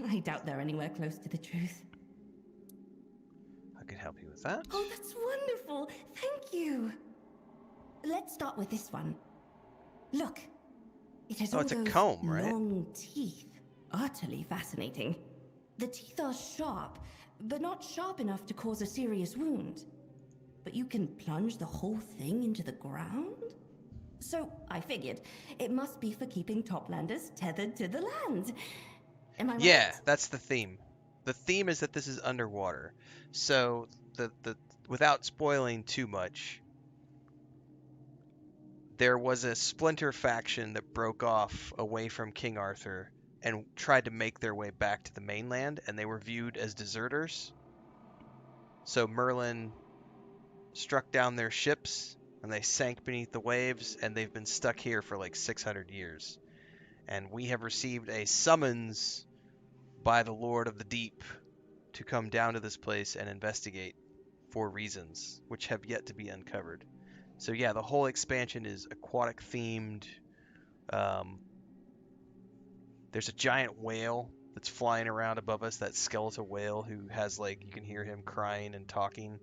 I doubt they're anywhere close to the truth. I could help you with that. Oh, that's wonderful! Thank you! Let's start with this one. Look, it has all it's a those comb, right? long teeth. Utterly fascinating. The teeth are sharp, but not sharp enough to cause a serious wound. But you can plunge the whole thing into the ground? So I figured it must be for keeping Toplanders tethered to the land. Am I right? Yeah, that's the theme. The theme is that this is underwater. So the without spoiling too much, there was a splinter faction that broke off away from King Arthur and tried to make their way back to the mainland, and they were viewed as deserters. So Merlin struck down their ships, and they sank beneath the waves, and they've been stuck here for like 600 years. And we have received a summons by the Lord of the Deep to come down to this place and investigate for reasons which have yet to be uncovered. So yeah, the whole expansion is aquatic themed. There's a giant whale that's flying around above us, that skeletal whale who has, like, you can hear him crying and talking.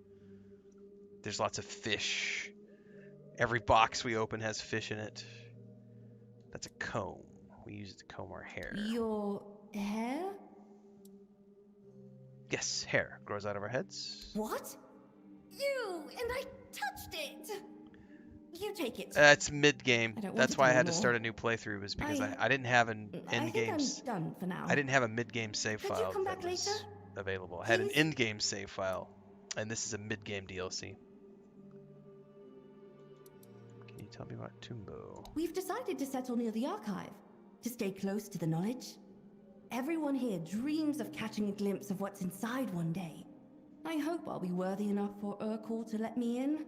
There's lots of fish. Every box we open has fish in it. That's a comb. We use it to comb our hair. Your hair? Yes, hair grows out of our heads. What? You! And I touched it! You take it. It's mid-game. I don't want That's it why I had to anymore. start a new playthrough, was because I I didn't have an I think end-game. I'm done for now. I didn't have a mid-game save Could you file come that back was later? available. I had an Please? end-game save file, and this is a mid-game DLC. Can you tell me about Tumbo? We've decided to settle near the archive, to stay close to the knowledge. Everyone here dreams of catching a glimpse of what's inside one day. I hope I'll be worthy enough for Urkel to let me in.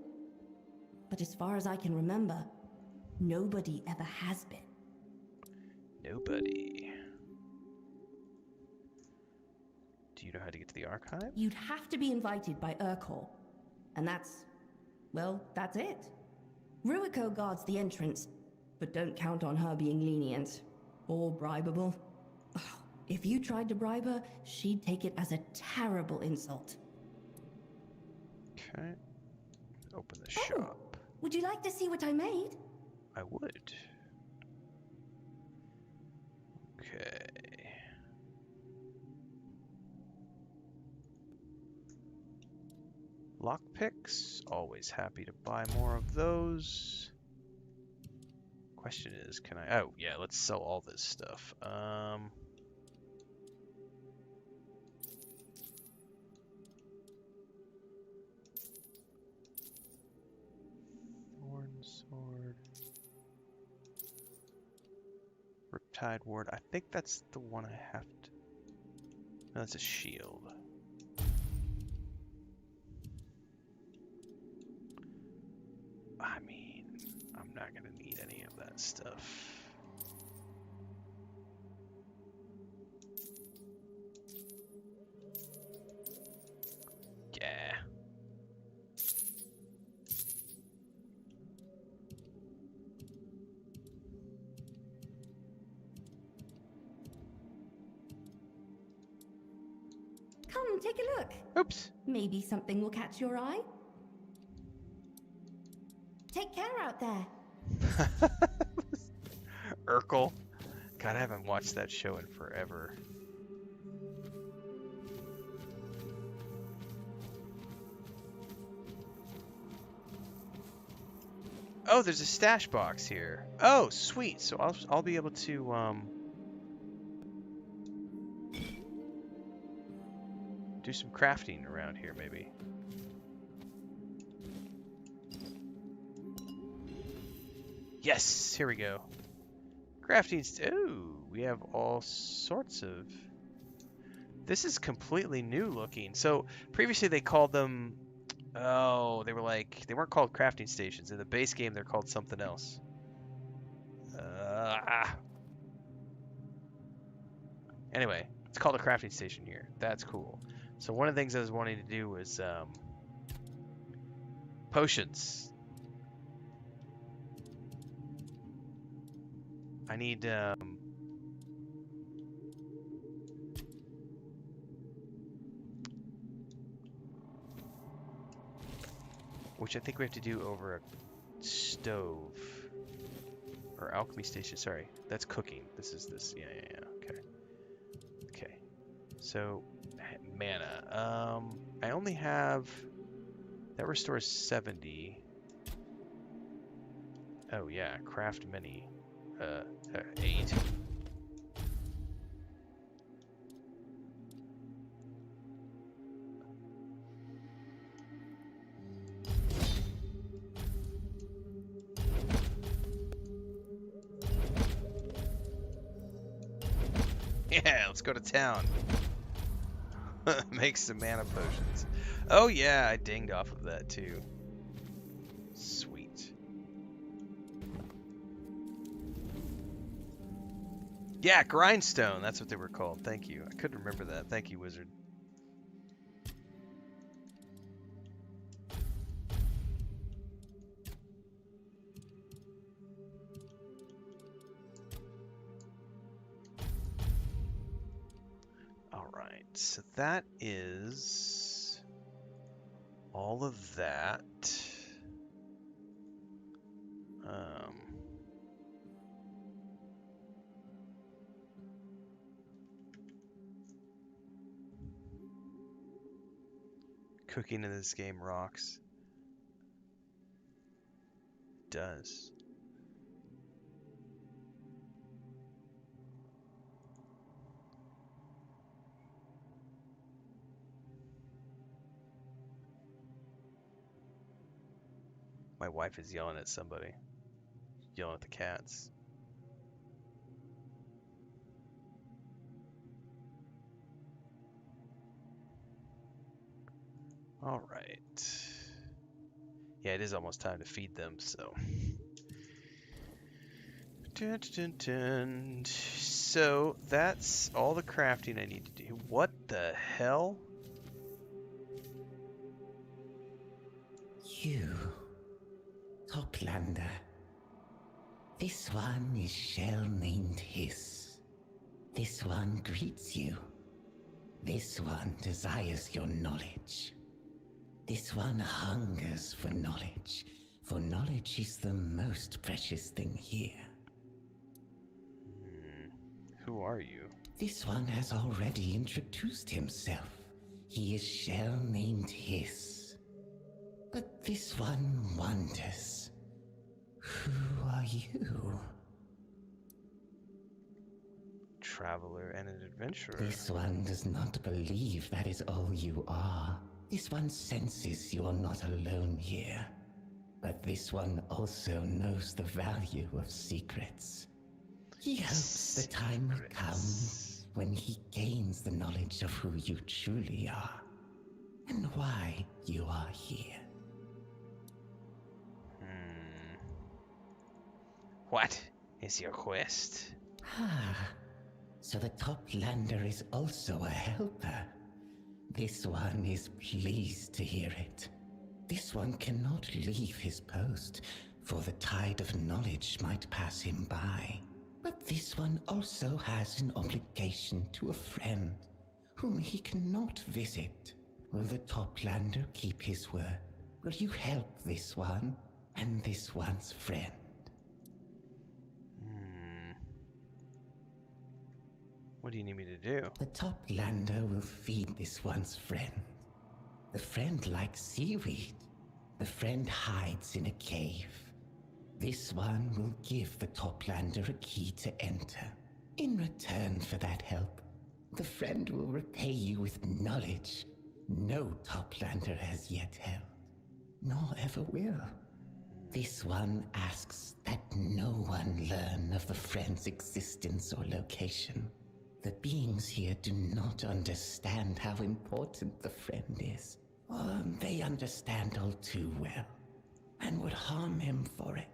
But as far as I can remember, nobody ever has been. Nobody. Do you know how to get to the archive? You'd have to be invited by Urkel. And that's it. Ruiko guards the entrance, but don't count on her being lenient or bribable. Ugh, if you tried to bribe her, she'd take it as a terrible insult. Okay. Open the Oh. shop. Would you like to see what I made? I would. Okay. Lockpicks. Always happy to buy more of those. Question is, can I... Oh, yeah, let's sell all this stuff. Thorn sword. Riptide ward. I think that's the one I have to... No, that's a shield. I mean, I'm not gonna need any of that stuff. Yeah. Come, take a look. Oops. Maybe something will catch your eye. Take care out there. Urkel. God, I haven't watched that show in forever. Oh, there's a stash box here. Oh, sweet. So I'll be able to do some crafting around here, maybe. Yes, here we go. Crafting. Ooh, we have all sorts of. This is completely new looking. So previously they called them. Oh, they weren't called crafting stations. In the base game, they're called something else. Anyway, it's called a crafting station here. That's cool. So one of the things I was wanting to do was potions. I need which I think we have to do over a stove or alchemy station. Sorry, that's cooking. This is this. Yeah. Okay. So mana. I only have that restores 70. Oh yeah, craft many. 8. Yeah, let's go to town. Make some mana potions. Oh yeah, I dinged off of that too. Sweet. Yeah, grindstone. That's what they were called. Thank you. I couldn't remember that. Thank you, wizard. So that is all of that. Cooking in this game rocks. It does. My wife is yelling at somebody. Yelling at the cats. All right. Yeah, it is almost time to feed them, so. Dun, dun, dun. So that's all the crafting I need to do. What the hell? You, Toplander. This one is shell named Hiss. This one greets you. This one desires your knowledge. This one hungers for knowledge is the most precious thing here. Who are you? This one has already introduced himself. He is shell named Hiss. But this one wonders, who are you? Traveler and an adventurer. This one does not believe that is all you are. This one senses you are not alone here. But this one also knows the value of secrets. He hopes the time will come when he gains the knowledge of who you truly are and why you are here. What is your quest? Ah, so the top lander is also a helper. This one is pleased to hear it. This one cannot leave his post, for the tide of knowledge might pass him by. But this one also has an obligation to a friend, whom he cannot visit. Will the top lander keep his word? Will you help this one and this one's friend? What do you need me to do? The top lander will feed this one's friend. The friend likes seaweed. The friend hides in a cave. This one will give the top lander a key to enter. In return for that help, the friend will repay you with knowledge no top lander has yet held, nor ever will. This one asks that no one learn of the friend's existence or location. The beings here do not understand how important the friend is, or they understand all too well, and would harm him for it.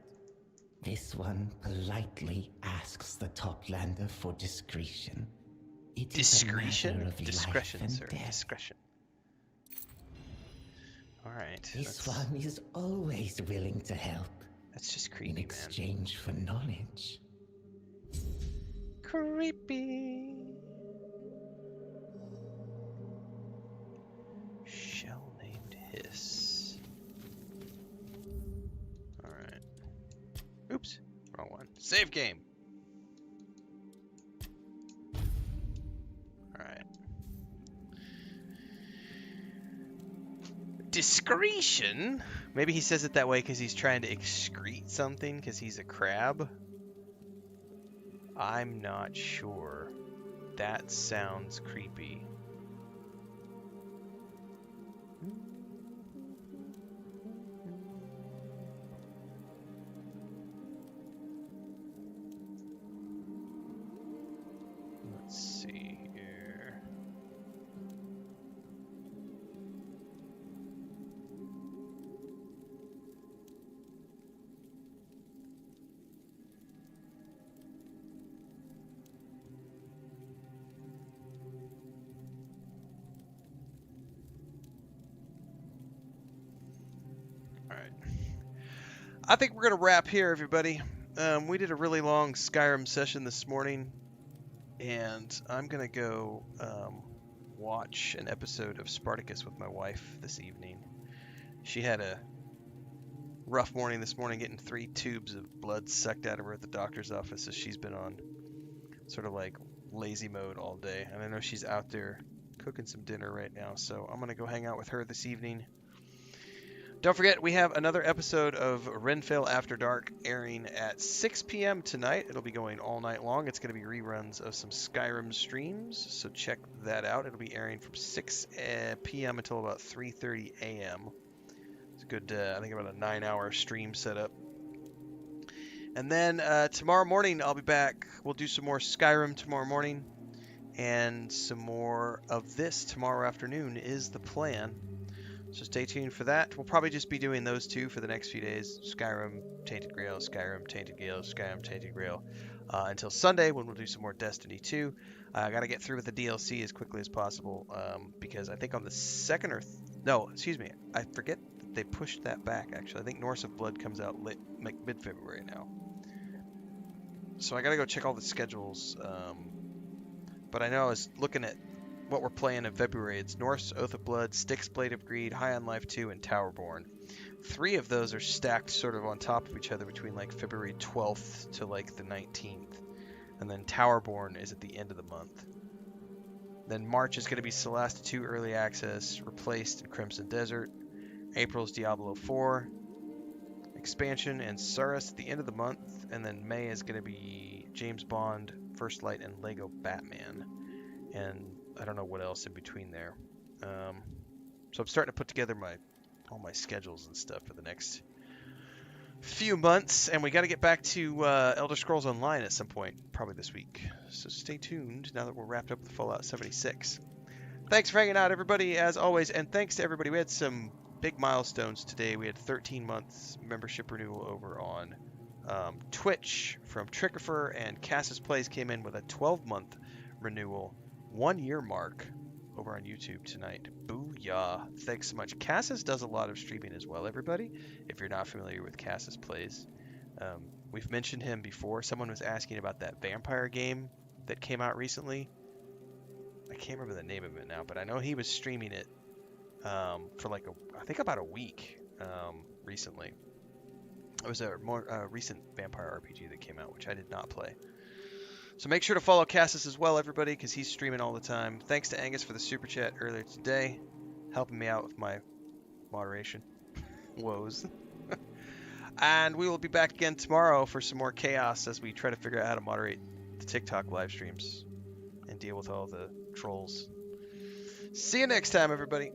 This one politely asks the top lander for discretion. It is a matter of Discretion, life sir. and death. Discretion. Alright. This one is always willing to help That's just in creepy, man. exchange for knowledge. Creepy. Shell named Hiss. Alright. Oops. Wrong one. Save game. Alright. Discretion? Maybe he says it that way because he's trying to excrete something because he's a crab? I'm not sure. That sounds creepy. Let's see here. Alright. I think we're going to wrap here, everybody. We did a really long Skyrim session this morning, and I'm going to go watch an episode of Spartacus with my wife this evening. She had a rough morning this morning, getting 3 tubes of blood sucked out of her at the doctor's office, so she's been on sort of like lazy mode all day. And I know she's out there cooking some dinner right now, so I'm going to go hang out with her this evening. Don't forget, we have another episode of Renfail After Dark airing at 6 p.m. tonight. It'll be going all night long. It's going to be reruns of some Skyrim streams, so check that out. It'll be airing from 6 p.m. until about 3:30 a.m. It's a good, I think about a 9-hour stream setup. And then tomorrow morning, I'll be back. We'll do some more Skyrim tomorrow morning, and some more of this tomorrow afternoon is the plan. So stay tuned for that. We'll probably just be doing those two for the next few days. Skyrim, Tainted Grail, Skyrim, Tainted Grail, Skyrim, Tainted Grail. Until Sunday, when we'll do some more Destiny 2. I got to get through with the DLC as quickly as possible. Because I think on the second or... no, excuse me. I forget that they pushed that back, actually. I think Norse of Blood comes out mid-February now. So I got to go check all the schedules. But I know I was looking at what we're playing in February. It's Norse, Oath of Blood, Styx Blade of Greed, High on Life 2, and Towerborn. 3 of those are stacked sort of on top of each other between like February 12th to like the 19th. And then Towerborn is at the end of the month. Then March is going to be Celeste 2 Early Access, Replaced in Crimson Desert. April's Diablo 4 expansion and Saurus at the end of the month. And then May is going to be James Bond, First Light, and Lego Batman. And I don't know what else in between there. So I'm starting to put together all my schedules and stuff for the next few months, and we got to get back to Elder Scrolls Online at some point, probably this week. So stay tuned now that we're wrapped up with Fallout 76. Thanks for hanging out, everybody, as always, and thanks to everybody. We had some big milestones today. We had 13 months membership renewal over on Twitch from Trickifer and Cassis Plays came in with a 12-month renewal, 1-year mark over on YouTube tonight. Booyah. Thanks so much. Cassis does a lot of streaming as well, everybody, if you're not familiar with Cassis Plays. We've mentioned him before. Someone was asking about that vampire game that came out recently. I can't remember the name of it now, but I know he was streaming it for like I think about a week recently. It was a more recent vampire RPG that came out, which I did not play. So make sure to follow Cassis as well, everybody, because he's streaming all the time. Thanks to Angus for the super chat earlier today, helping me out with my moderation woes. And we will be back again tomorrow for some more chaos as we try to figure out how to moderate the TikTok live streams and deal with all the trolls. See you next time, everybody.